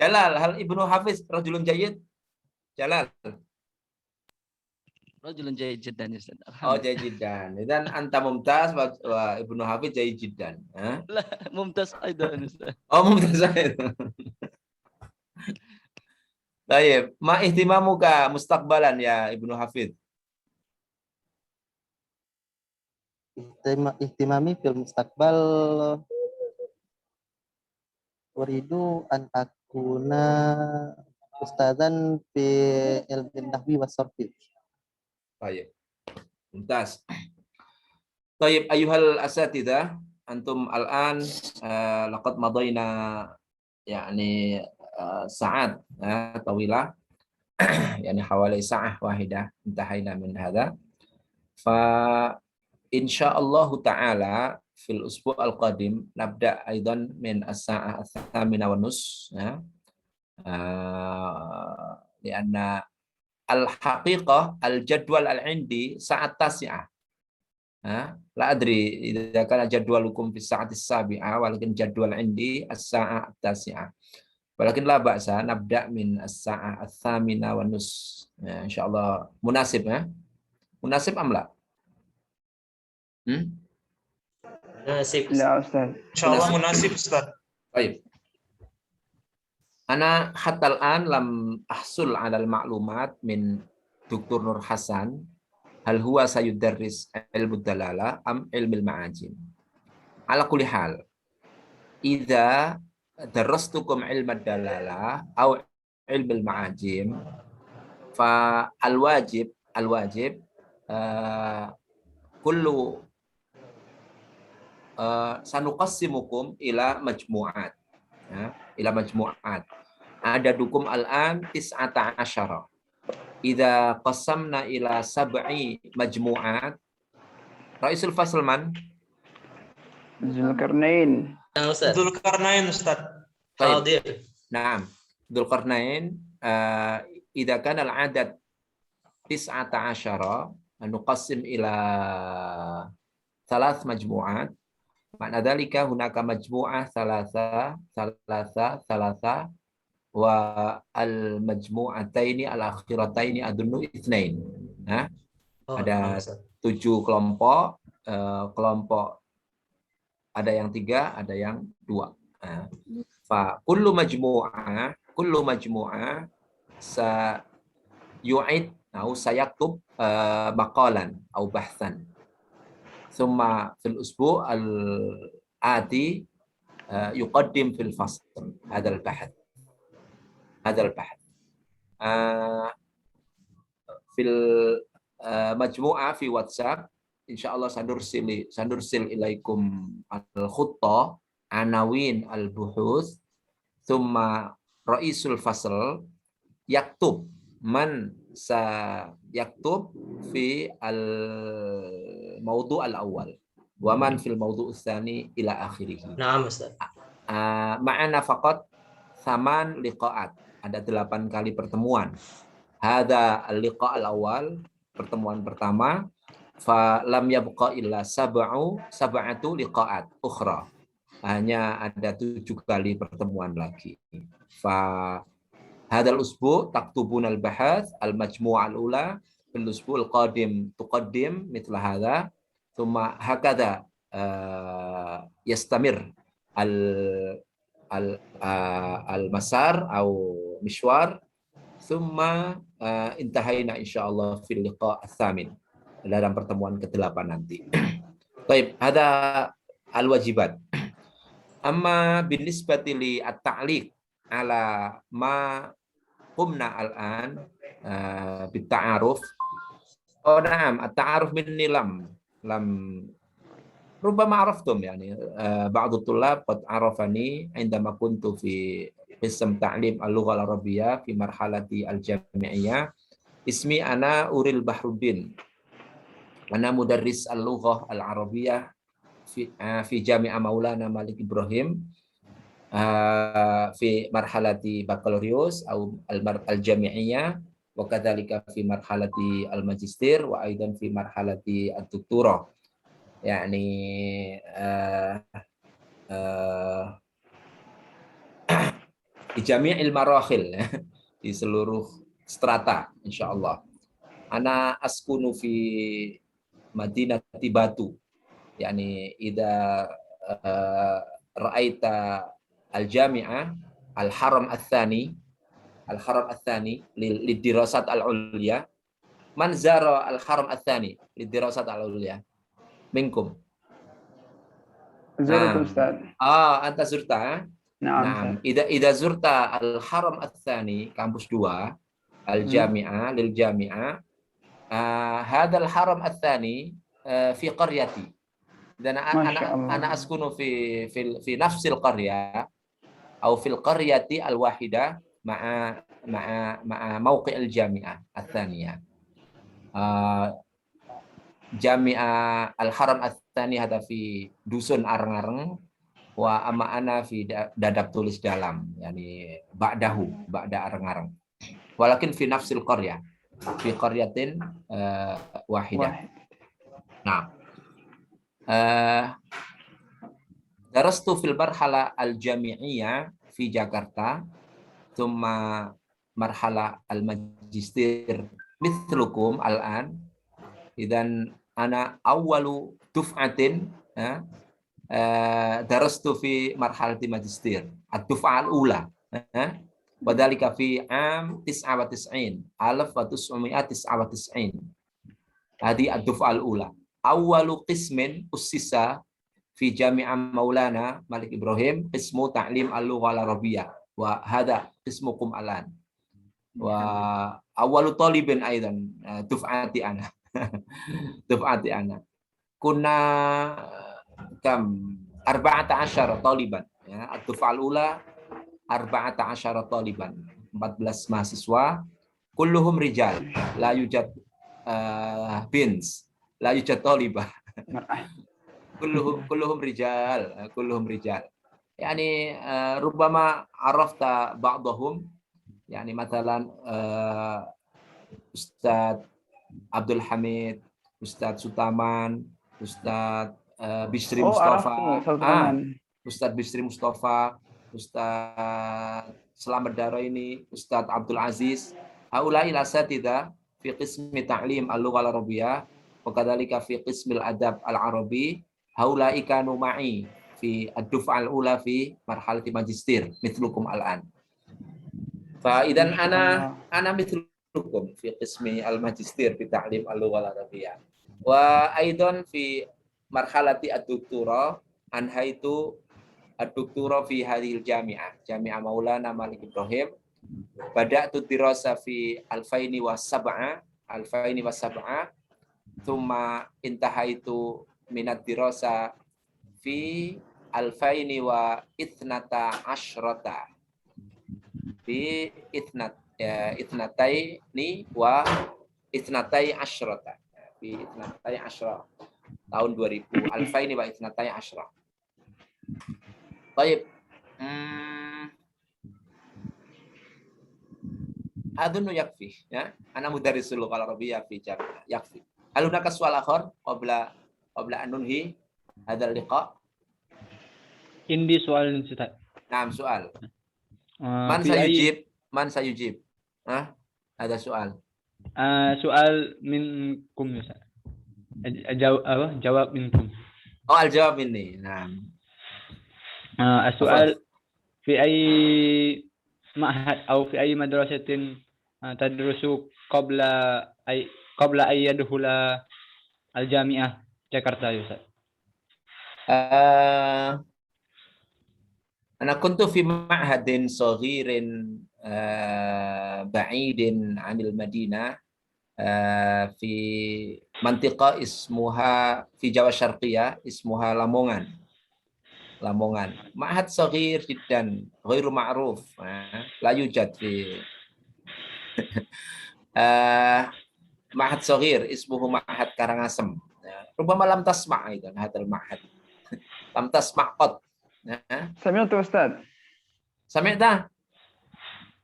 Jalal, hal Ibnu Hafiz rajulun jayyid? Jalal. Rajulun jayyid jiddan Ustaz. Oh, jayyid jiddan. Idan anta mumtaz wa Ibnu Hafiz jayyid jiddan. La, mumtaz aidan Ustaz. Oh, mumtaz aidan. Baik, ma ihtimamuka mustaqbalan ya Ibnu Hafiz? Ihtimami fil mustaqbal uridu an akuna ustadzan fi ilmi nahwi was sarfi. Baik. Mumtaz. Baik, ayuhal asatidzah, antum al-an laqad madayna yani sa'at tawilah يعني حوالي ساعة واحدة انتهينا من هذا. فإن شاء الله تعالى في الأسبوع القادم نبدأ أيضا من الساعة 8:30 ya. لأن الحقيقة الجدول العندي ساعة 9. لا أدري إذا كان جدولكم في الساعة 7 ولكن جدول عندي الساعة 9. ولكن لا بأس نبدأ من الساعة 8:30 إن شاء الله. مناسب ya? مناسب أم لا؟ مناسب. لا أستاذ. إن شاء الله مناسب أستاذ. طيب. أنا حتى الآن لم أحصل على المعلومات من دكتور نور حسن هل هو سيدرس علم الدلالة أم علم المعاجم. على كل حال إذا درستكم علم الدلالة أو علم المعاجم فالواجب كل سنقسمكم إلى مجموعات. إلى مجموعات. عددكم الآن 19. إذا قسمنا إلى 7 مجموعات. رئيس الفصل من؟ ذو القرنين. ذو القرنين أستاذ. حاضر. نعم. ذو القرنين إذا كان العدد 19 نقسم إلى 3 مجموعات. معنى ذلك هناك مجموعة 3 والمجموعتين الأخيرتين أظن 2. Ada 7 kelompok, kelompok ada yang 3, ada yang 2. فكل مجموعة سيعيد أو سيكتب مقالا أو بحثا. ثم في الأسبوع الآتي يقدم في الفصل هذا البحث. في المجموعة في واتساب إن شاء الله سنرسل إليكم الخطة عناوين البحوث ثم رئيس الفصل يكتب من سيكتب في الموضوع الأول ومن في الموضوع الثاني إلى آخره. نعم أستاذ. معنا فقط 8 لقاءات. Ada 8 kali pertemuan. Hada al-liqa' al-awwal, pertemuan pertama. Fa lam yabqa illa sab'atu liqa'at ukhra. Hanya ada 7 kali pertemuan lagi. Fa hadal usbu' taktubun al-bahath al-majmu'ah al-ula fil usbu' al-qadim tuqaddim mithla hadha thumma hakadha yastamir al-masar atau mishwar thumma intahayna insyaallah fil liqa' ats-tsamin, dalam pertemuan ke-8 nanti. Baik, ada al-wajibat. Amma binisbati li at-ta'liq ala ma qumna al-an bit-ta'aruf. Oh na'am, at-ta'aruf minni lam ربما عرفتم يعني بعض الطلاب قد عرفني عندما كنت في قسم تعليم اللغة العربية في مرحلة الجامعية. اسمي أنا أوريل بحرودين. أنا مدرس اللغة العربية في جامعة مولانا مالك إبراهيم في مرحلة بكالوريوس أو الجامعية وكذلك في مرحلة الماجستير وأيضا في مرحلة الدكتوراه. يعني di jami'il marakhil, di seluruh strata insyaallah. Ana askunu fi Madinati Batu. Yani idza ra'aita al-jami'ah al-haram ats-tsani lidirasat al-ulya. Man zara al-haram ats-tsani lidirasat al-ulya? Minkum. زرت أستاذ. Anta zurta. نعم. إذا زرت الحرم الثاني kampus 2 الجامعة للجامعة هذا الحرم الثاني في قريتي. Dan أنا أسكن في نفس القرية أو في القرية الواحدة مع مع موقع الجامعة الثانية. جامعة الحرم الثاني هذا في dusun Areng-Areng, wa amma ana fi dadab tulis dalam, yani ba'da Areng-Areng. Walakin fi nafsil qaryah, fi qaryatin wahidah. Nah, darastu fil marhala al-jami'iyah fi Jakarta, thumma marhala al-majistir mithlukum al-an. Idan ana awwalu duf'atin darastu fi marhalati majistir ad-duf'ah al-ula, wadhalika fi am 99 1999. Hadi ad-duf'ah al-ula. Awwalu qismin ussisa fi Jami'ah Maulana Malik Ibrahim qismu ta'lim al-lugha al-arabiyyah wa hadha qismukum alan. Wa awwalu talibin aidan duf'ati ana. Duf'ati ana. Kunna kam 14 taliban, ya, ad-duf'ah al-ula 14 taliban, 14 mahasiswa, kulluhum rijal, la yujad bins, la yujad talibah. kulluhum rijal, kulluhum rijal. Yani rubbama arafta ba'dahum, yani matalan Ustadz Abdul Hamid, Ustadz Sutaman, Ustadz Bisri Mustafa, Ustadz Bisri Mustafa, Ustadz Selamat Daraini, Ustadz Abdul Aziz. Haulai lasatidha fi qismi ta'lim al-lugha al-arabiyyah wa kadzalika fi qismil adab al-arabi. Haulai kanu ma'i fi ad-duf'ah al-ula fi marhalati majistir mithlukum al-an. Fa idan ana mithlukum fi qismi al-majistir fi ta'lim al-lugha al-arabiyyah. Wa aidan fi marhalati ad-doktora anhaitu ad-doktora fi hadhil jami'ah, Jami'ah Maulana Malik Ibrahim. Bada'tu dirasa fi 2007, thumma intahaitu minat dirasa fi 2012 fi ithnataini wa ithnatai asyrata fi ithnatai asyra tahun 2000 alfaini wa ithnatai asyra. Baik. Adunu yakfi, ya. Ana mudarrisul lugha al-arabiyyah fi jami'ah. Yakfi. Hal hunaka su'al akhar qabla an nunhi hadzal liqa? Indi soal Ustaz. Naam, soal. Man sayujib? Ada soal. Soal minkum Ustaz. Jawab minkum. Oh, al-jawab minni. Naam. السؤال في أي معهد أو في أي مدرسة تدرس قبل أن يدخل الجامعة جاكرتا يا أستاذ؟ أنا كنت في معهد صغير بعيد عن المدينة في منطقة اسمها في Jawa Syarqiyah اسمها Lamongan. Ma'had saghir jiddan, ghairu ma'ruf. La yujad fi ma'had saghir ismuhu ma'had Karangasem. Rubama lam tasma' aidan hadzal ma'had. Lam tasma' qad. سمعت أستاذ. سمعت؟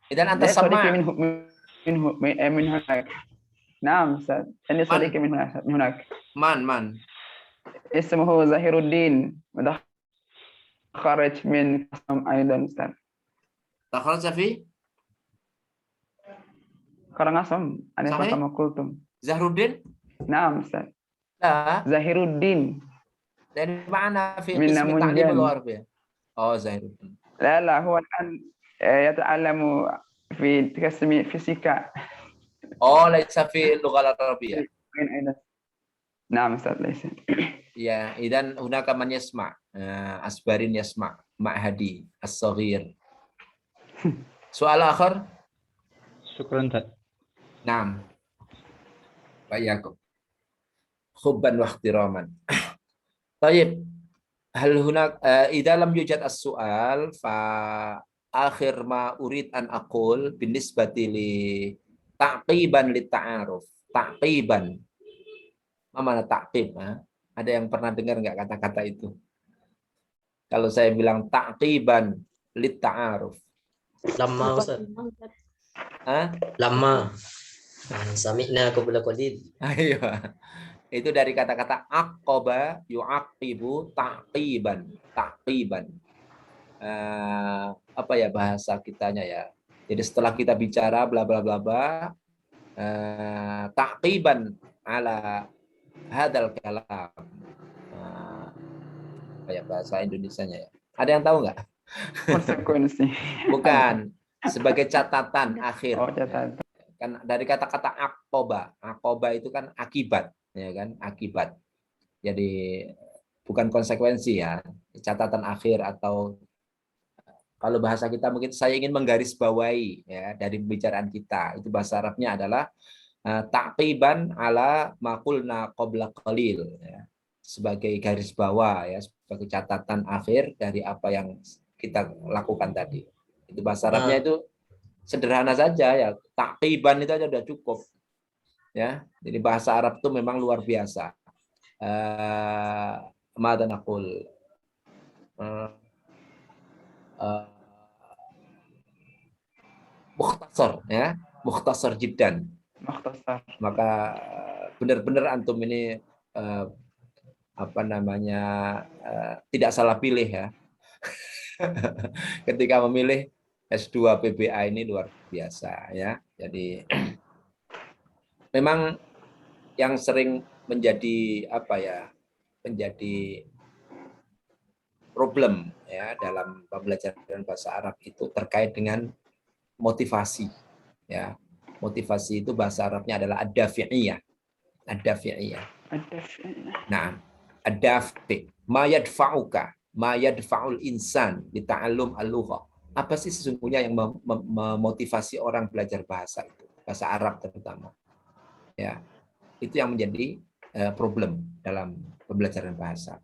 إذا أنت سماع. من هناك. نعم أستاذ. أنا صديقي من هناك. من؟ اسمه زهير الدين. خرج من قسم أيضا أستاذ. تخرج في Karangasem. أنا كما قلتم. زهرالدين؟ نعم أستاذ. لا. زهير الدين. dari mana fi qismi ta'lim al-arabiyyah? Oh, Zahiruddin. لا هو الآن يتعلم في قسم فيزيكا. Oh, ليس في اللغة العربية. نعم أستاذ ليس. Ya, idan hunaka man yasma', asbarin yasma' ma'hadi as-saghir. Soal akhir? Syukran Tad. Naam. Bayakum. Hubban wa ihtiraman. Tayyib. Hal hunak idza lam yujad as-su'al fa akhir ma urid an aqul binisbati li taqiban li ta'aruf. Taqiban. Mana taqib? Ada yang pernah dengar nggak kata-kata itu? Kalau saya bilang taqiban li ta'aruf. Lama Ustaz. Lama. Sami'na qabla qalil. Ayo. Itu dari kata-kata aqaba yu'aqibu taqiban. Taqiban. Apa ya bahasa kitanya ya? Jadi setelah kita bicara bla bla bla bla, taqiban ala hadal kalam. Apa ya bahasa Indonesianya ya? Ada yang tahu nggak? Konsekuensi. Bukan. Sebagai catatan akhir. Oh, catatan. Kan dari kata-kata aqaba. Aqaba itu kan akibat, ya kan? Akibat. Jadi bukan konsekuensi ya. Catatan akhir atau kalau bahasa kita mungkin saya ingin menggarisbawahi ya dari pembicaraan kita. Itu bahasa Arabnya adalah taqiban ala maqulna qabla qalil ya. Sebagai garis bawah ya, sebagai catatan akhir dari apa yang kita lakukan tadi. Itu bahasa Arabnya itu sederhana saja ya. Taqiban itu aja udah cukup. Ya. Jadi bahasa Arab itu memang luar biasa. Mada naqul mukhtasar ya, mukhtasar jiddan. Mukhtasar. Maka benar-benar antum ini apa namanya tidak salah pilih ya. Ketika memilih S2 PBA ini luar biasa ya. Jadi memang yang sering menjadi apa ya? Menjadi problem ya dalam pembelajaran bahasa Arab itu terkait dengan motivasi ya. Motivasi itu bahasa Arabnya adalah ad-dafi'iyah. Ad-dafi'iyah. Nah, ad-dafi' ma yadfa'uka, ma yadfa'ul insan li ta'allum al-lughah. Apa sih sesungguhnya yang memotivasi orang belajar bahasa itu? Bahasa Arab terutama. Ya. Itu yang menjadi problem dalam pembelajaran bahasa.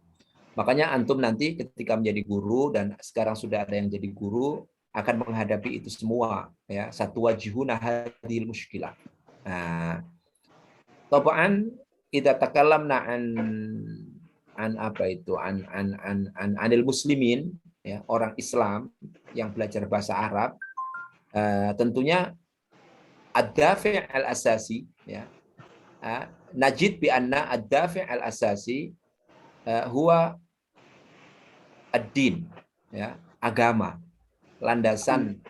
Makanya antum nanti ketika menjadi guru dan sekarang sudah ada yang jadi guru akan menghadapi itu semua ya, satu wajihuna hadhil mushkilah. Nah, tabaan idza takallamna an apa itu anil muslimin ya, orang Islam yang belajar bahasa Arab tentunya ad-dafi' al-asasi ya. Najid bi anna ad-dafi' al-asasi huwa ad-din ya, agama. Landasan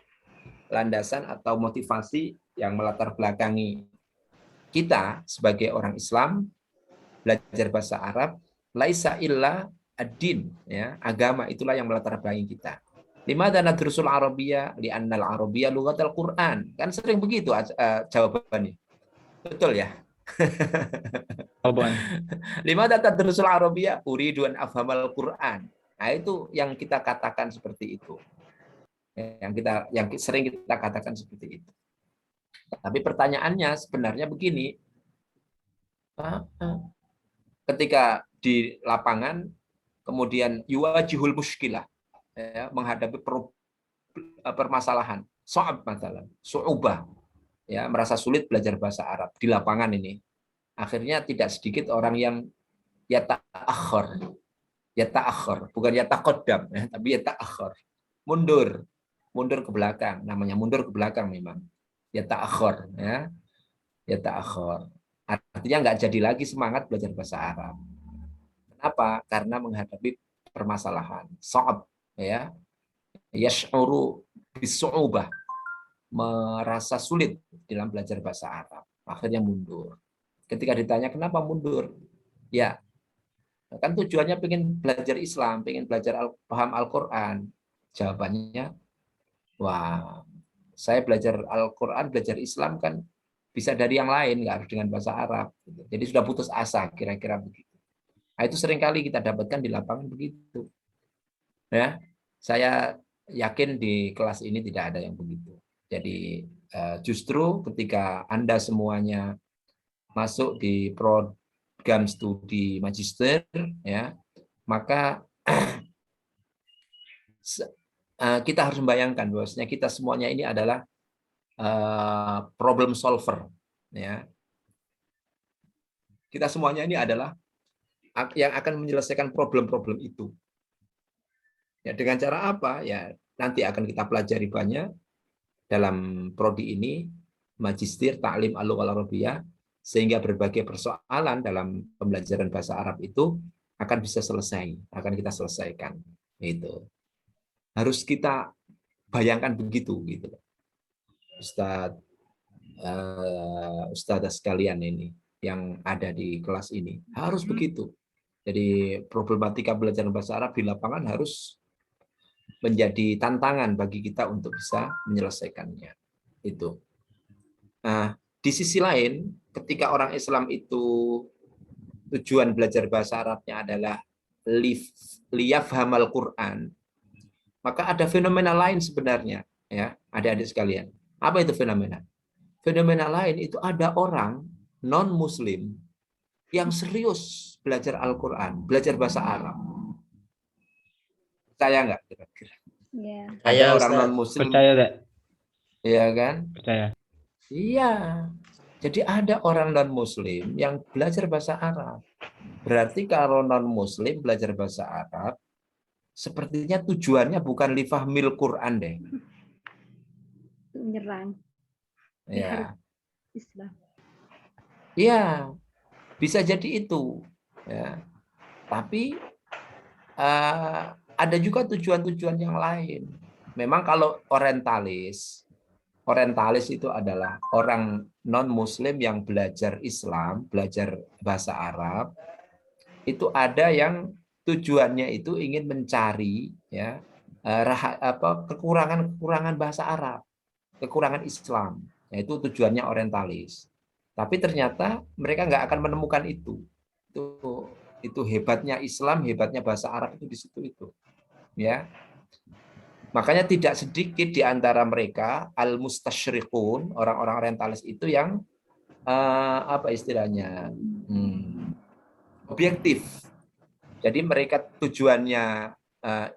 atau motivasi yang melatar belakangi kita sebagai orang Islam belajar bahasa Arab, laisa illa ad-din ya, agama itulah yang melatar belakangi kita. Limadza nadrusul Arabiyyah li'anna al-Arabiyyah lughatul Qur'an. Kan sering begitu jawabannya. Betul ya? Limadza tadrusul Arabiyyah uridu an afhamal Qur'an. Nah, itu yang kita katakan seperti itu. Yang sering kita katakan seperti itu. Tapi pertanyaannya sebenarnya begini, ketika di lapangan kemudian yuwajihul muskilah ya, menghadapi permasalahan, so'ab masalah, su'ubah ya, merasa sulit belajar bahasa Arab di lapangan ini, akhirnya tidak sedikit orang yang yata'akhir, bukan yataqaddam ya, tapi yata'akhir, mundur ke belakang, namanya mundur ke belakang memang. Ya ta'akhir ya. Ya ta'akhir. Artinya nggak jadi lagi semangat belajar bahasa Arab. Kenapa? Karena menghadapi permasalahan. So'ab ya. Yash'uru bisu'ubah. Merasa sulit dalam belajar bahasa Arab. Akhirnya mundur. Ketika ditanya kenapa mundur? Ya, kan tujuannya pengen belajar Islam, pengen belajar paham Al-Quran. Jawabannya, wah, saya belajar Al-Quran, belajar Islam kan bisa dari yang lain, nggak harus dengan bahasa Arab. Jadi sudah putus asa, kira-kira begitu. Nah, itu seringkali kita dapatkan di lapangan begitu. Ya, saya yakin di kelas ini tidak ada yang begitu. Jadi justru ketika Anda semuanya masuk di program studi magister, ya, maka kita harus membayangkan bahwasanya kita semuanya ini adalah problem solver, ya. Kita semuanya ini adalah yang akan menyelesaikan problem-problem itu. Ya, dengan cara apa? Ya, nanti akan kita pelajari banyak dalam prodi ini, Magister Ta'lim Al-Lughah Al-Arabiyah, sehingga berbagai persoalan dalam pembelajaran bahasa Arab itu akan bisa selesai, akan kita selesaikan. Itu harus kita bayangkan begitu, gitu. Ustadzah sekalian ini yang ada di kelas ini harus begitu. Jadi problematika belajar bahasa Arab di lapangan harus menjadi tantangan bagi kita untuk bisa menyelesaikannya. Itu. Nah, di sisi lain, ketika orang Islam itu tujuan belajar bahasa Arabnya adalah liyafhamal Quran, maka ada fenomena lain sebenarnya, ya, adik-adik sekalian. Apa itu fenomena? Fenomena lain itu ada orang non-Muslim yang serius belajar Al-Quran, belajar bahasa Arab. Percaya nggak kira-kira? Ya. Ada orang non-Muslim. Percaya nggak? Iya kan? Percaya. Iya. Jadi ada orang non-Muslim yang belajar bahasa Arab. Berarti kalau non-Muslim belajar bahasa Arab, sepertinya tujuannya bukan lifahmil Quran deh. Menyerang. Ya. Islam. Iya. Bisa jadi itu. Ya. Tapi ada juga tujuan-tujuan yang lain. Memang kalau orientalis itu adalah orang non-Muslim yang belajar Islam, belajar bahasa Arab. Itu ada yang tujuannya itu ingin mencari, ya, kekurangan bahasa Arab, kekurangan Islam. Ya, itu tujuannya orientalis. Tapi ternyata mereka nggak akan menemukan itu. Itu hebatnya Islam, hebatnya bahasa Arab itu di situ itu. Ya. Makanya tidak sedikit di antara mereka al-mustasyriqun, orang-orang orientalis itu yang apa istilahnya? Objektif. Jadi mereka tujuannya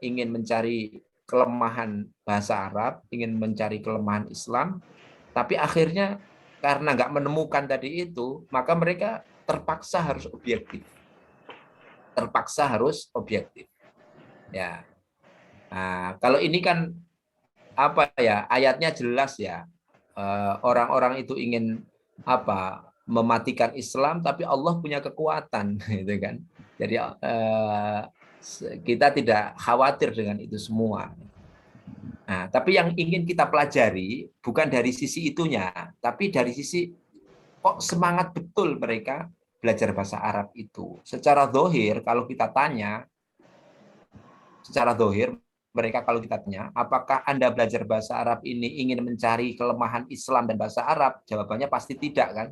ingin mencari kelemahan bahasa Arab, ingin mencari kelemahan Islam, tapi akhirnya karena nggak menemukan tadi itu, maka mereka terpaksa harus objektif. Terpaksa harus objektif. Ya. Nah, kalau ini kan apa ya? Ayatnya jelas ya. Orang-orang itu ingin apa? Mematikan Islam, tapi Allah punya kekuatan, gitu kan? Jadi kita tidak khawatir dengan itu semua. Nah, tapi yang ingin kita pelajari bukan dari sisi itunya, tapi dari sisi kok semangat betul mereka belajar bahasa Arab itu. Secara zahir kalau kita tanya, mereka kalau kita tanya, apakah Anda belajar bahasa Arab ini ingin mencari kelemahan Islam dan bahasa Arab? Jawabannya pasti tidak, kan?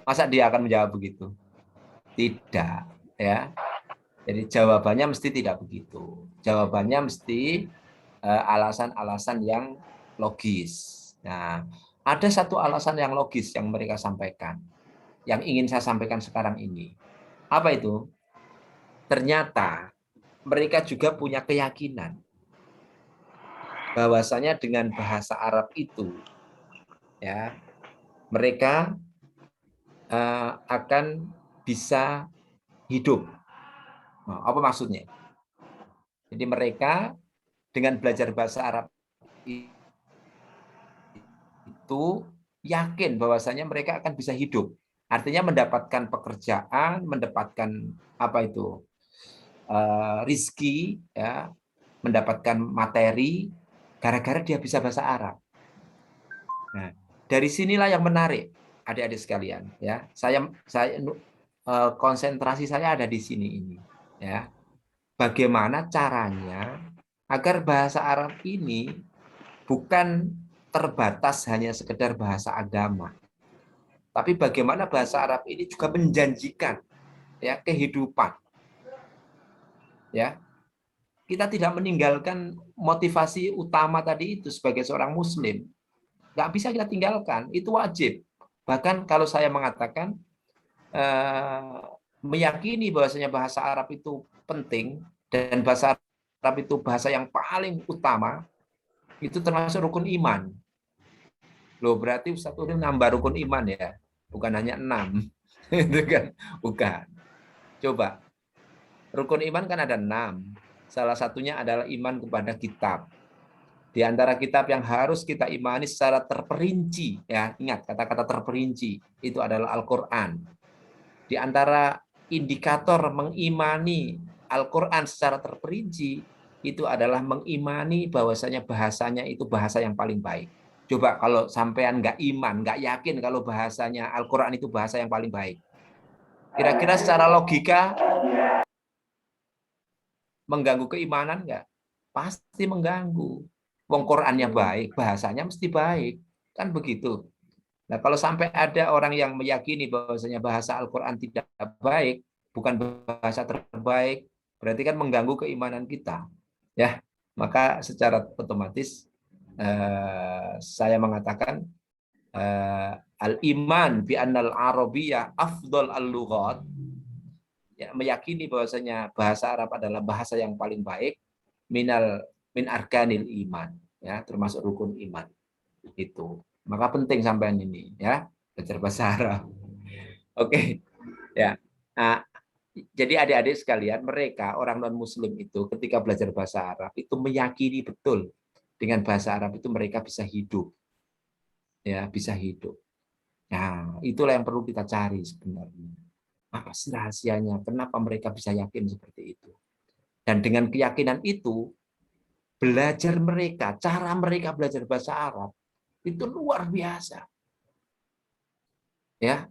Masa dia akan menjawab begitu? Tidak, ya. Jadi jawabannya mesti tidak begitu. Jawabannya mesti alasan-alasan yang logis. Nah, ada satu alasan yang logis yang mereka sampaikan, yang ingin saya sampaikan sekarang ini. Apa itu? Ternyata mereka juga punya keyakinan bahwasanya dengan bahasa Arab itu, ya, mereka akan bisa hidup. Nah, apa maksudnya? Jadi mereka dengan belajar bahasa Arab itu yakin bahwasanya mereka akan bisa hidup. Artinya mendapatkan pekerjaan, mendapatkan apa itu? Rizki, ya, mendapatkan materi gara-gara dia bisa bahasa Arab. Nah, dari sinilah yang menarik, adik-adik sekalian, ya. Saya konsentrasi saya ada di sini ini, ya. Bagaimana caranya agar bahasa Arab ini bukan terbatas hanya sekedar bahasa agama, tapi bagaimana bahasa Arab ini juga menjanjikan, ya, kehidupan. Ya, kita tidak meninggalkan motivasi utama tadi itu sebagai seorang Muslim. Nggak bisa kita tinggalkan, itu wajib. Bahkan kalau saya mengatakan meyakini bahwasanya bahasa Arab itu penting dan bahasa Arab itu bahasa yang paling utama, itu termasuk rukun iman. Loh, berarti Ustaz Udin nambah rukun iman ya, bukan hanya 6. Itu kan, bukan. Coba, rukun iman kan ada 6. Salah satunya adalah iman kepada kitab. Di antara kitab yang harus kita imani secara terperinci, ya, ingat kata-kata terperinci, itu adalah Al-Quran. Di antara indikator mengimani Al-Quran secara terperinci, itu adalah mengimani bahwasanya bahasanya itu bahasa yang paling baik. Coba kalau sampean nggak iman, nggak yakin kalau bahasanya Al-Quran itu bahasa yang paling baik. Kira-kira secara logika mengganggu keimanan nggak? Pasti mengganggu. Wong Qurannya baik, bahasanya mesti baik. Kan begitu. Nah, kalau sampai ada orang yang meyakini bahwasanya bahasa Al-Quran tidak baik, bukan bahasa terbaik, berarti kan mengganggu keimanan kita. Ya, maka secara otomatis saya mengatakan al-iman bi annal arabiyyah afdal al-lughat, ya, meyakini bahwasanya bahasa Arab adalah bahasa yang paling baik min arkanil iman, ya, termasuk rukun iman. Itu. Maka penting sampean ini, ya, belajar bahasa Arab. Oke. Ya. Nah, jadi adik-adik sekalian, mereka orang non-muslim itu ketika belajar bahasa Arab itu meyakini betul dengan bahasa Arab itu mereka bisa hidup. Ya, bisa hidup. Nah, itulah yang perlu kita cari sebenarnya. Apa sih rahasianya? Kenapa mereka bisa yakin seperti itu? Dan dengan keyakinan itu, belajar mereka, cara mereka belajar bahasa Arab itu luar biasa. Ya.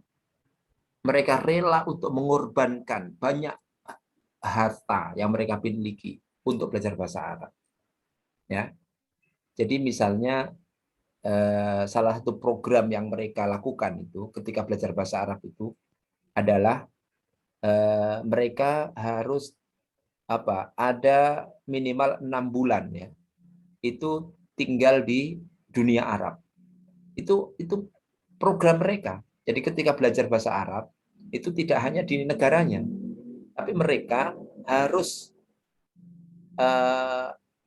Mereka rela untuk mengorbankan banyak harta yang mereka miliki untuk belajar bahasa Arab. Ya. Jadi misalnya salah satu program yang mereka lakukan itu ketika belajar bahasa Arab itu adalah mereka harus ada minimal 6 bulan, ya, itu tinggal di dunia Arab. Itu program mereka. Jadi ketika belajar bahasa Arab itu tidak hanya di negaranya, tapi mereka harus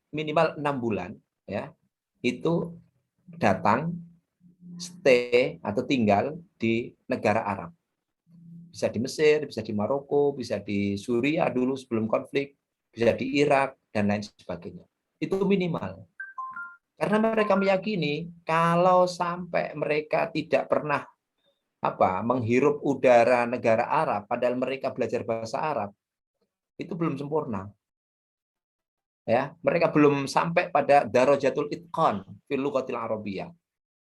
minimal 6 bulan, ya, itu datang, stay atau tinggal di negara Arab. Bisa di Mesir, bisa di Maroko, bisa di Suriah dulu sebelum konflik, bisa di Irak, dan lain sebagainya. Itu minimal. Karena mereka meyakini kalau sampai mereka tidak pernah menghirup udara negara Arab, padahal mereka belajar bahasa Arab, itu belum sempurna. Ya, mereka belum sampai pada darajatul itqan fil lughatil arabiyyah.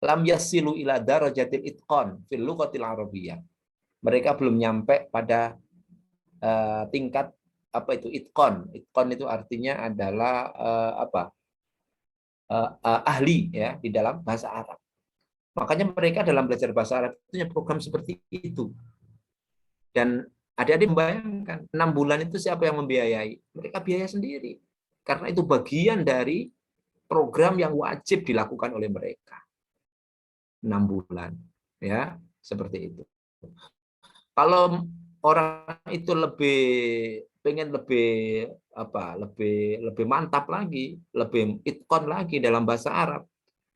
Lam yasilu ila darajatil itqan fil lughatil arabiyyah. Mereka belum nyampe pada tingkat itqan. Itqan itu artinya adalah ahli, ya, di dalam bahasa Arab. Makanya mereka dalam belajar bahasa Arab itu punya program seperti itu. Dan adik-adik membayangkan 6 bulan itu siapa yang membiayai? Mereka biaya sendiri. Karena itu bagian dari program yang wajib dilakukan oleh mereka. 6 bulan, ya, seperti itu. Kalau orang itu pengen lebih mantap lagi, lebih itqan lagi dalam bahasa Arab,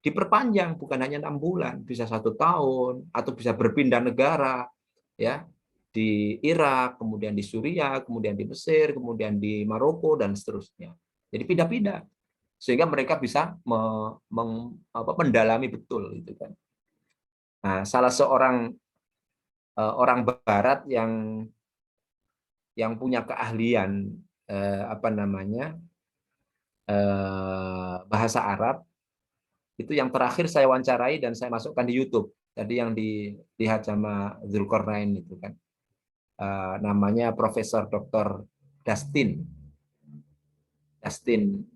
diperpanjang, bukan hanya 6 bulan, bisa 1 tahun, atau bisa berpindah negara, ya, di Irak, kemudian di Suriah, kemudian di Mesir, kemudian di Maroko, dan seterusnya. Jadi pindah-pindah sehingga mereka bisa mendalami betul, gitu kan. Nah, salah seorang orang Barat yang punya keahlian bahasa Arab itu yang terakhir saya wawancarai dan saya masukkan di YouTube. Tadi yang dilihat sama Zulkarnain itu kan, namanya Profesor Dr. Dustin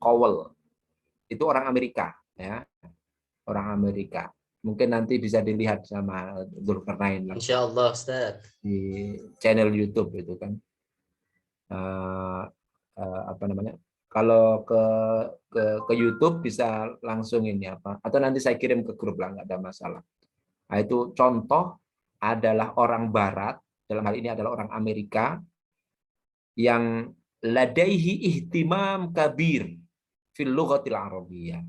Cowell. Itu orang Amerika, ya, orang Amerika. Mungkin nanti bisa dilihat sama Zulkarnain. Insyaallah, Ustaz. Di channel YouTube itu kan. Kalau ke YouTube bisa langsung ini atau nanti saya kirim ke grup lah, nggak ada masalah. Nah, itu contoh adalah orang Barat, dalam hal ini adalah orang Amerika yang ladaihi ihtimam kabir fil lughatil arabiyyah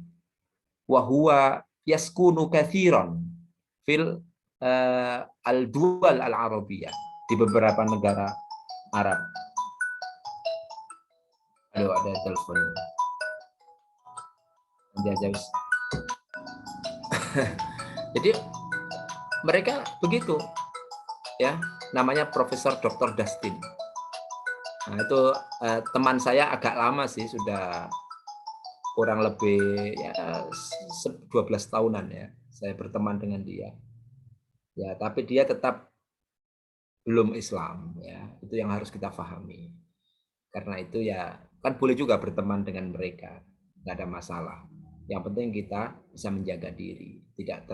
wa huwa yaskunu katsiran fil al-duwal al-arabiyyah, di beberapa negara Arab. Aduh, ada telepon. Jadi mereka begitu ya, namanya Profesor Dr. Dustin. Nah, itu teman saya agak lama sih, sudah kurang lebih ya 12 tahunan ya saya berteman dengan dia. Ya, tapi dia tetap belum Islam ya. Itu yang harus kita pahami. Karena itu ya kan boleh juga berteman dengan mereka, nggak ada masalah. Yang penting kita bisa menjaga diri, tidak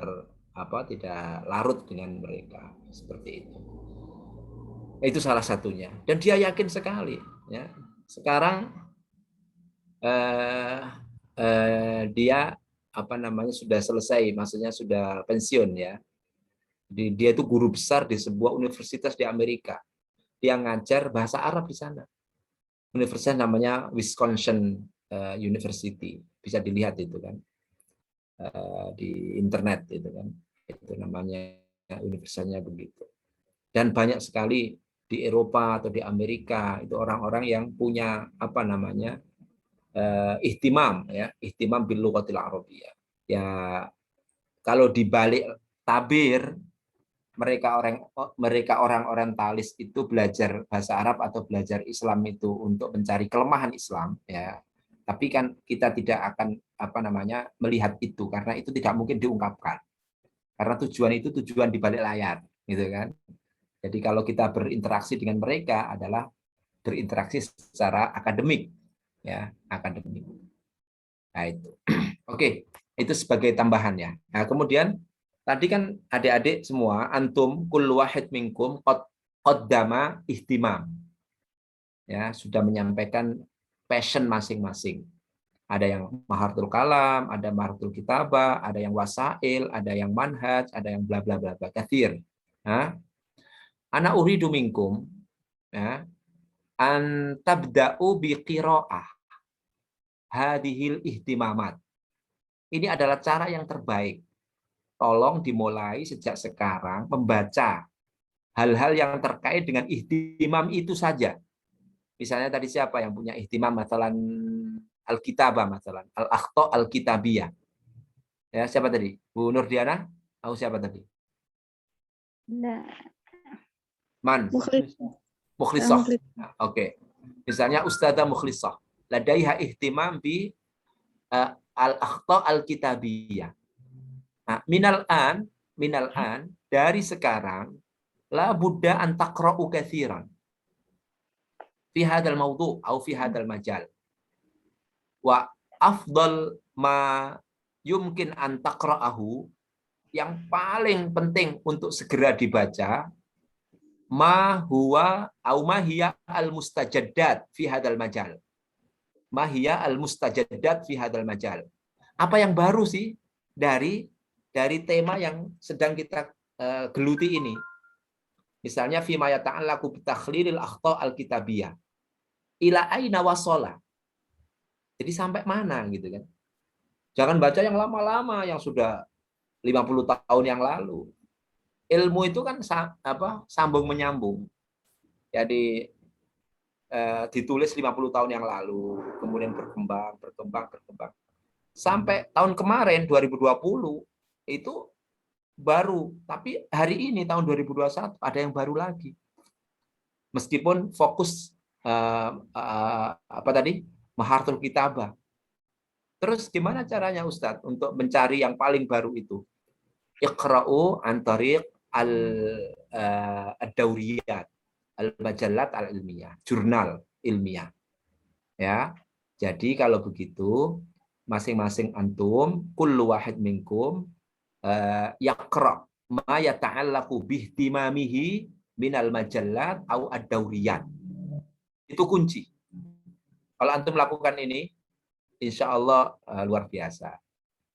tidak larut dengan mereka seperti itu. Itu salah satunya. Dan dia yakin sekali ya. Sekarang dia sudah selesai, maksudnya sudah pensiun ya. Dia itu guru besar di sebuah universitas di Amerika. Dia ngajar bahasa Arab di sana. Universitas namanya Wisconsin University, bisa dilihat itu kan di internet itu kan, itu namanya universitasnya begitu. Dan banyak sekali di Eropa atau di Amerika itu orang-orang yang punya ihtimam ya, ihtimam bil lughatil arabiyyah. Ya kalau dibalik tabir, mereka orang orientalis itu belajar bahasa Arab atau belajar Islam itu untuk mencari kelemahan Islam ya. Tapi kan kita tidak akan melihat itu, karena itu tidak mungkin diungkapkan. Karena tujuan itu tujuan di balik layar, gitu kan. Jadi kalau kita berinteraksi dengan mereka adalah berinteraksi secara akademik ya, akademik. Nah itu. Oke, itu sebagai tambahannya. Nah, kemudian tadi kan adik-adik semua, antum kullu wahid minkum qaddama ihtimam. Ya, sudah menyampaikan passion masing-masing. Ada yang mahartul kalam, ada mahartul kitabah, ada yang wasail, ada yang manhaj, ada yang bla bla bla bla katsir. Nah, ana uridu minkum ya, an tabda'u bi qiraah hadhil ihtimamat. Ini adalah cara yang terbaik. Tolong dimulai sejak sekarang membaca hal-hal yang terkait dengan ihtimam itu saja. Misalnya tadi siapa yang punya ihtimam, masalah al-kitabah, masalah al-akhta al-kitabiyah. Ya, siapa tadi? Bu Nurdiana? Tahu siapa tadi? Nah. Man? Mukhlisah. Oke. Misalnya Ustadzah Mukhlisah. Ladaiha ihtimam bi al-akhta al-kitabiyah. Nah, minal an dari sekarang la budda an taqra'u katsiran fi hadzal mawdu' atau fi hadzal majal. Wa afdal ma yumkin an taqra'ahu, yang paling penting untuk segera dibaca, ma huwa au ma hiya al mustajaddat fi hadzal majal. Ma hiya al mustajaddat fi hadzal majal. Apa yang baru sih dari tema yang sedang kita geluti ini? Misalnya fi ma yata'allaqu bi takhlilil akhta al-kitabiyah. Ila aina wasala. Jadi sampai mana gitu kan? Jangan baca yang lama-lama yang sudah 50 tahun yang lalu. Ilmu itu kan sambung menyambung. Jadi ditulis 50 tahun yang lalu, kemudian berkembang. Sampai tahun kemarin 2020 itu baru, tapi hari ini tahun 2021 ada yang baru lagi. Meskipun fokus mahartul kitabah. Terus gimana caranya Ustadz untuk mencari yang paling baru itu? Iqra'u an tariq al-dawriyat, al-majallat al-ilmiyah, jurnal ilmiah. Ya. Jadi kalau begitu masing-masing antum kullu wahid minkum yaqra ma yata'allaqu bihtimamihi minal majallat au ad-dawriyat. Itu kunci. Kalau antum lakukan ini, insya Allah luar biasa.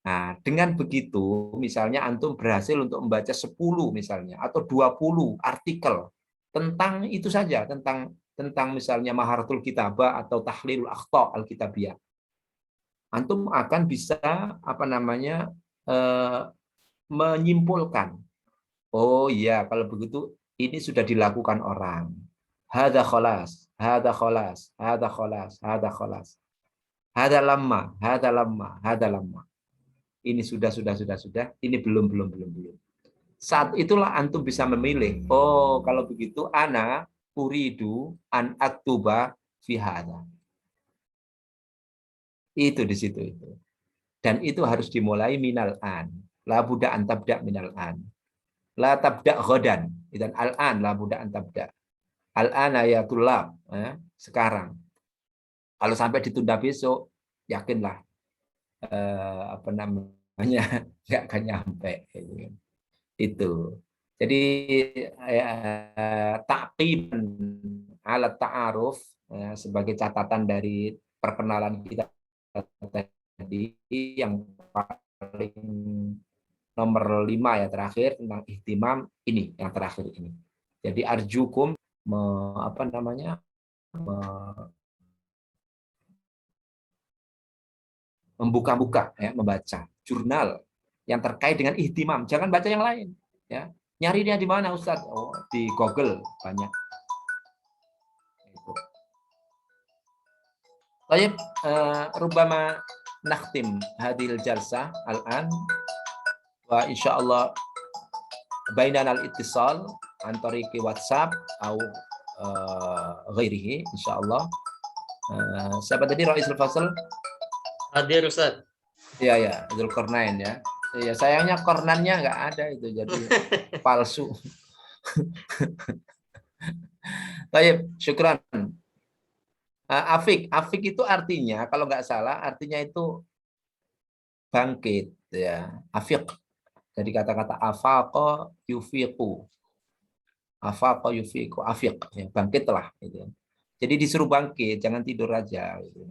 Nah, dengan begitu, misalnya antum berhasil untuk membaca 10 misalnya, atau 20 artikel tentang itu saja, tentang tentang misalnya maharatul kitabah atau tahlilul akhta al-kitabiyah, antum akan bisa menyimpulkan, oh iya kalau begitu ini sudah dilakukan orang. Hada kholas, hada kholas, hada kholas, hada kholas. Hada lamma, hada lamma, hada lamma. Ini sudah, ini belum. Saat itulah antum bisa memilih, oh kalau begitu ana uridu an aktuba fi hada. Itu di situ itu. Dan itu harus dimulai minal an. La budda an tabda minal an. La tabda ghadan. Dan al-an la budda an tabda. Al-ana ya tulab, sekarang. Kalau sampai ditunda besok, yakinlah nggak akan nyampe. Itu. Jadi ta'qib alat ta'aruf sebagai catatan dari perkenalan kita tadi yang paling nomor 5 ya terakhir tentang ihtimam, ini yang terakhir ini. Jadi arjukum membuka-buka ya, membaca jurnal yang terkait dengan ihtimam, jangan baca yang lain ya. Nyarinya di mana Ustaz? Oh, di Google banyak. Baik, rubama nakhtim hadil jalsah al-an wa insyaallah bainana al-ittisal an tariqi WhatsApp atau ghairihi insyaallah. Siapa tadi Raisul Fasl? Hadir Ustaz. Iya, Dzulqarnain ya. Ya sayangnya kornannya nggak ada itu, jadi palsu. Baik, syukran. Afik itu artinya kalau nggak salah artinya itu bangkit ya. Afik dari kata-kata afaqa yufiqu. Afaqa yufiqu, afik ya, bangkitlah gitu. Jadi disuruh bangkit, jangan tidur aja gitu.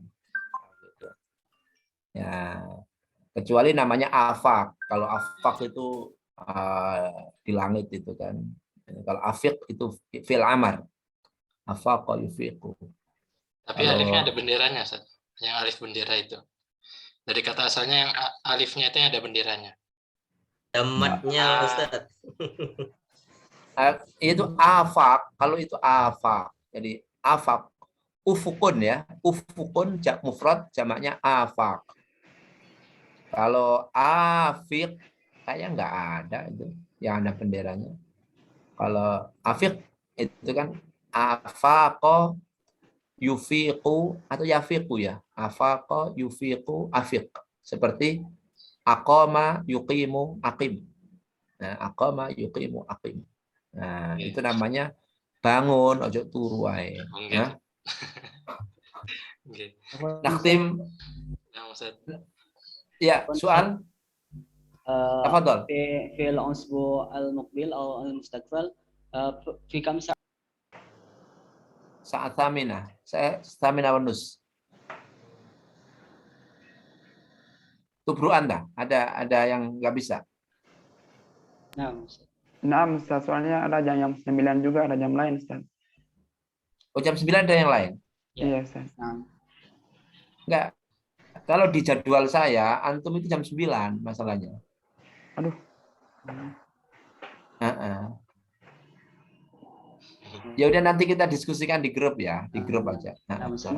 Ya, kecuali namanya afak. Kalau afak itu di langit itu kan. Kalau afik itu fil amar. Afaqa yufiqu. Tapi alifnya ada benderanya, Ustaz. Yang alif bendera itu. Dari kata asalnya yang alifnya itu ada benderanya. Damatnya Ustaz. Itu afak. Kalau itu afak. Jadi afak. Ufukun ya. Ufukun mufrad jamaknya afak. Kalau afik kayaknya nggak ada itu yang ada benderanya. Kalau afik itu kan afaqo yufiqu atau yafiqu ya. Afaqo yufiqu afiq. Seperti aqama yuqimu aqim. Nah, aqama yuqimu aqim. Nah, itu namanya bangun ojo turu wae. Nah. Nakhtim. Ya, soal. Tafadhal. في الأسبوع المقبل أو المستقبل في كم ساعة؟ Saat Samina. Saya Samina Wanus. Tubru Anda. Ada yang nggak bisa? Nah, Ustaz, soalnya ada jam 9 juga, ada jam lain, Ustaz. Oh, jam 9 ada yang lain? Iya, Ustaz. Enggak. Kalau di jadwal saya, antum itu jam 9 masalahnya. Aduh. Ya udah nanti kita diskusikan di grup ya, di grup aja. Nah, Ustaz.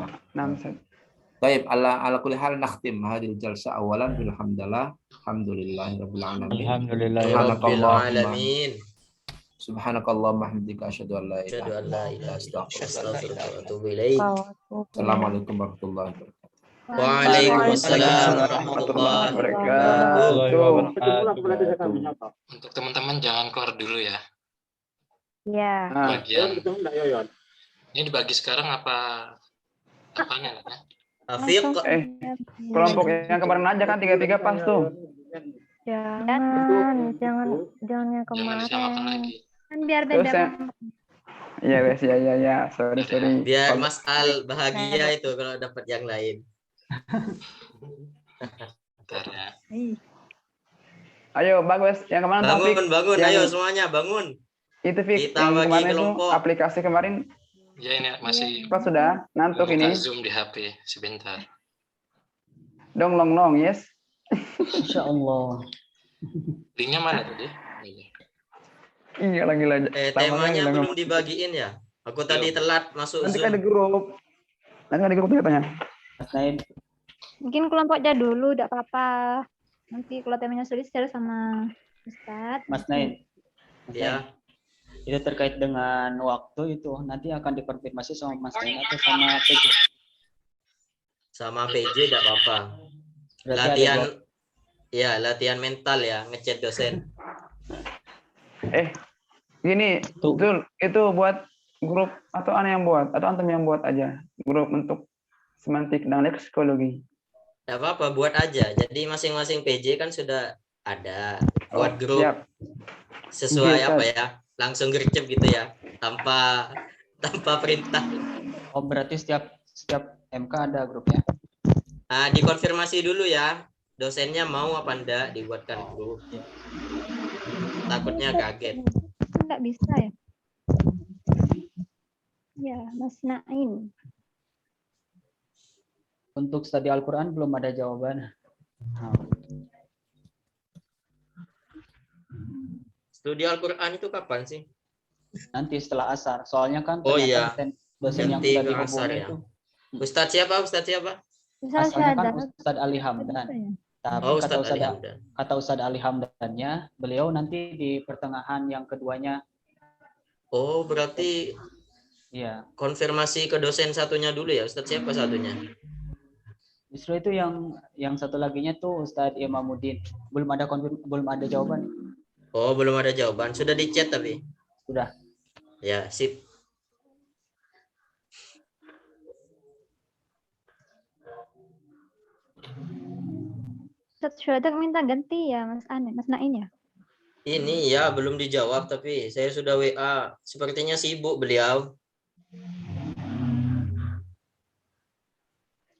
Baik, ala kulli hal nakhtim hadil jalsa awalan bilhamdalillah, alhamdulillahirabbil alamin. Alhamdulillahirabbil alamin. Subhanakallahumma hamdika asyhadu an la ilaha illa anta astaghfiruka wa atubu ilaik. Assalamualaikum warahmatullahi wabarakatuh. Waalaikumsalam warahmatullahi wabarakatuh. Untuk teman-teman jangan keluar dulu ya. Ya. Bagian. Ini dibagi sekarang apanya ya? Afiq. Kelompok yang kemarin aja kan 3-3 pas tuh. Jangan yang kemarin. Kan biar beda. Iya, wes ya. Sorry. Biar Mas Al bahagia itu kalau dapat yang lain. Ayo, bagus. Yang kemarin bangun, ayo semuanya bangun. Itu Fik, kita yang bagi kemarin kelompok. itu aplikasi kemarin Ya ini masih Apa sudah? Ngantuk buka ini? Zoom di HP sebentar. Dong long long, yes? Insya Allah. Linknya mana tadi? Iya lagi Temanya belum dibagiin ya? Aku tadi telat masuk Nanti Zoom. ada grup. Nanti ada grup katanya. Mas Nain. Mungkin kelompoknya dulu, tidak apa-apa. Nanti kalau temanya sulit share sama Ustadz. Mas Nain. Mas Ya. Nain. Itu terkait dengan waktu itu nanti akan dikonfirmasi sama Mas Nain atau sama PJ? Sama PJ tidak apa-apa. Berarti Latihan, ada ya latihan mental ya, ngechat dosen. Gini, Zul, itu buat grup atau Ana yang buat atau antum yang buat aja grup untuk semantik dan leksikologi. Tidak apa-apa, buat aja. Jadi masing-masing PJ kan sudah ada. Buat grup Siap. sesuai Oke, apa Ustaz. ya, langsung gercep gitu ya, tanpa perintah. Oh berarti setiap MK ada grupnya? Nah, dikonfirmasi dulu ya, dosennya mau apa enggak dibuatkan grup. Takutnya kaget. Enggak bisa ya? Ya, Mas Nain. Untuk studi Al-Quran belum ada jawaban. Studi Al-Quran itu kapan sih? Nanti setelah asar. Soalnya kan Oh ternyata iya, dosen yang nanti sudah ke asar dihubungi ya. itu. Ustadz siapa? Ustadz siapa? Asalnya kan Ustadz Ali Hamdan. Tapi Oh, kata Ustadz Ali Hamdan. Ustadz Ali Hamdannya, beliau nanti di pertengahan yang keduanya. Oh, berarti Iya. konfirmasi ke dosen satunya dulu ya. Ustadz siapa satunya? Justru itu yang satu laginya tuh Ustadz Imamuddin. Belum ada jawaban. Oh, belum ada jawaban. Sudah di chat tapi. Sudah. Ya, sip. Ustadz Syuhada minta ganti ya Mas Nain ya? Ini ya belum dijawab tapi saya sudah WA. Sepertinya sibuk beliau.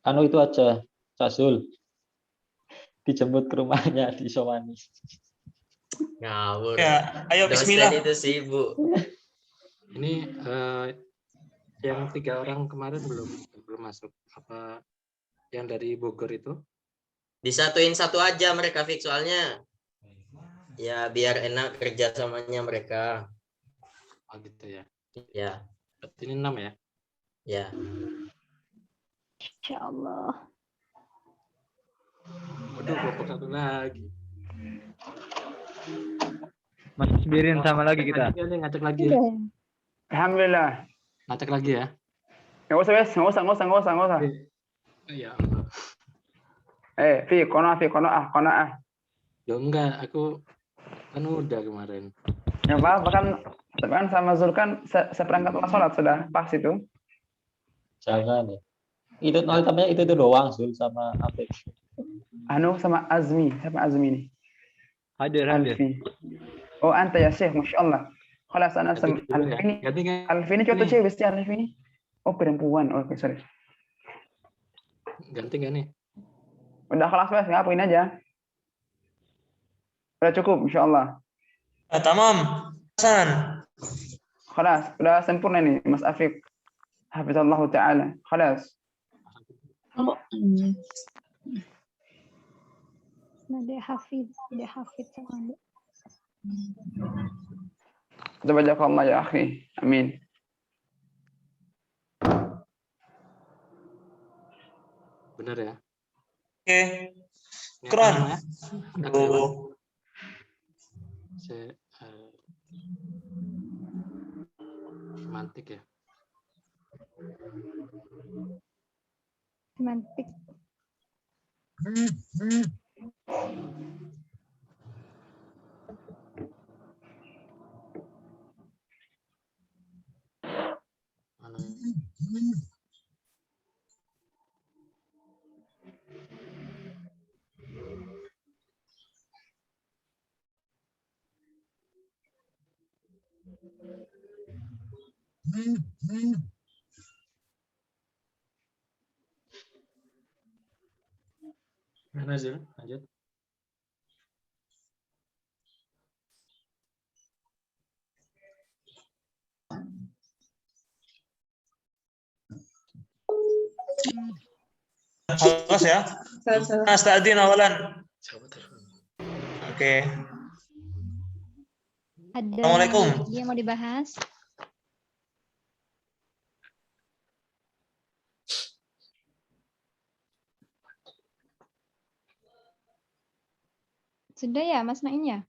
Anu itu aja, Cak Zul. Dijemput ke rumahnya di Somani. Ngawur. Ya, ayo Dosen bismillah. itu sibuk. Ini yang 3 orang kemarin belum masuk. Apa yang dari Bogor itu? Disatuin satu aja mereka fix soalnya. Ya biar enak kerja samanya mereka. Oh gitu ya. Ya. Berarti ini 6 ya? Ya. Insya Allah. Waduh, kelompok satu lagi. Mas Birin sama lagi kita. Ngacak lagi. Alhamdulillah. Ngacak lagi ya. Nggak usah, Wes. Nggak usah. Iya. Fi qanaah. Ya enggak, aku kan udah kemarin. Ya apa kan sama Zul kan seperangkat sholat sudah pas itu. Jangan ya. Itu namanya itu doang Zul sama Afif. Anu sama Azmi, siapa Azmi nih? Hadir. Oh, anta ya Syekh, Masya Allah. Khalas ana sama Alfi ini contoh cewek sih Alfi ini. Oh, perempuan. Oke, sorry. Ganti nggak nih? Udah kelas Wes, ngapain aja. Udah cukup, Insya Allah. Tamam. Hasan. Khalas, udah sempurna nih Mas Afif. Hafizallah Ta'ala. Khalas. Dia hafid sama dia. Jazakallah ya akhi. Amin. Benar ya? Oke. Quran. Semantik ya. Semantik. Mana Zul? Lanjut. Halas ya. Astadzin awalan. Oke. Ada Assalamualaikum. dia mau dibahas? Sudah ya, Mas Naim ya?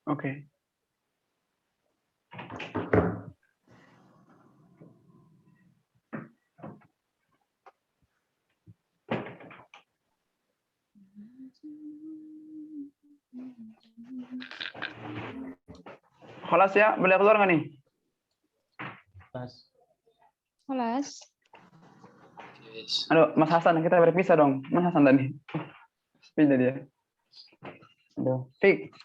Oke. Kelas ya, boleh keluar nggak nih? Kelas. Aduh, Mas Hasan, kita berpisah dong. Mas Hasan tadi. Pindah dia. Aduh, Fik.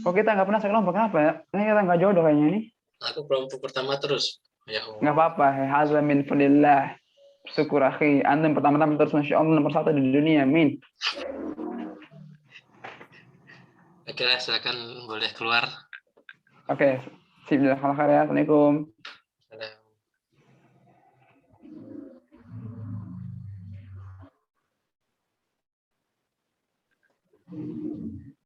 Kok kita nggak pernah sekelompok, kenapa ya? Ini kita nggak jodoh kayaknya nih. Aku kelompok pertama terus. Ya Allah. Nggak apa-apa. Hazza min fadillah. Syukur akhi. Anda pertama-tama terus, Masya Allah, nomor 1 di dunia. Amin. Oke, silakan boleh keluar. Oke. Sip, jazakallah khair ya. Assalamualaikum. Salam.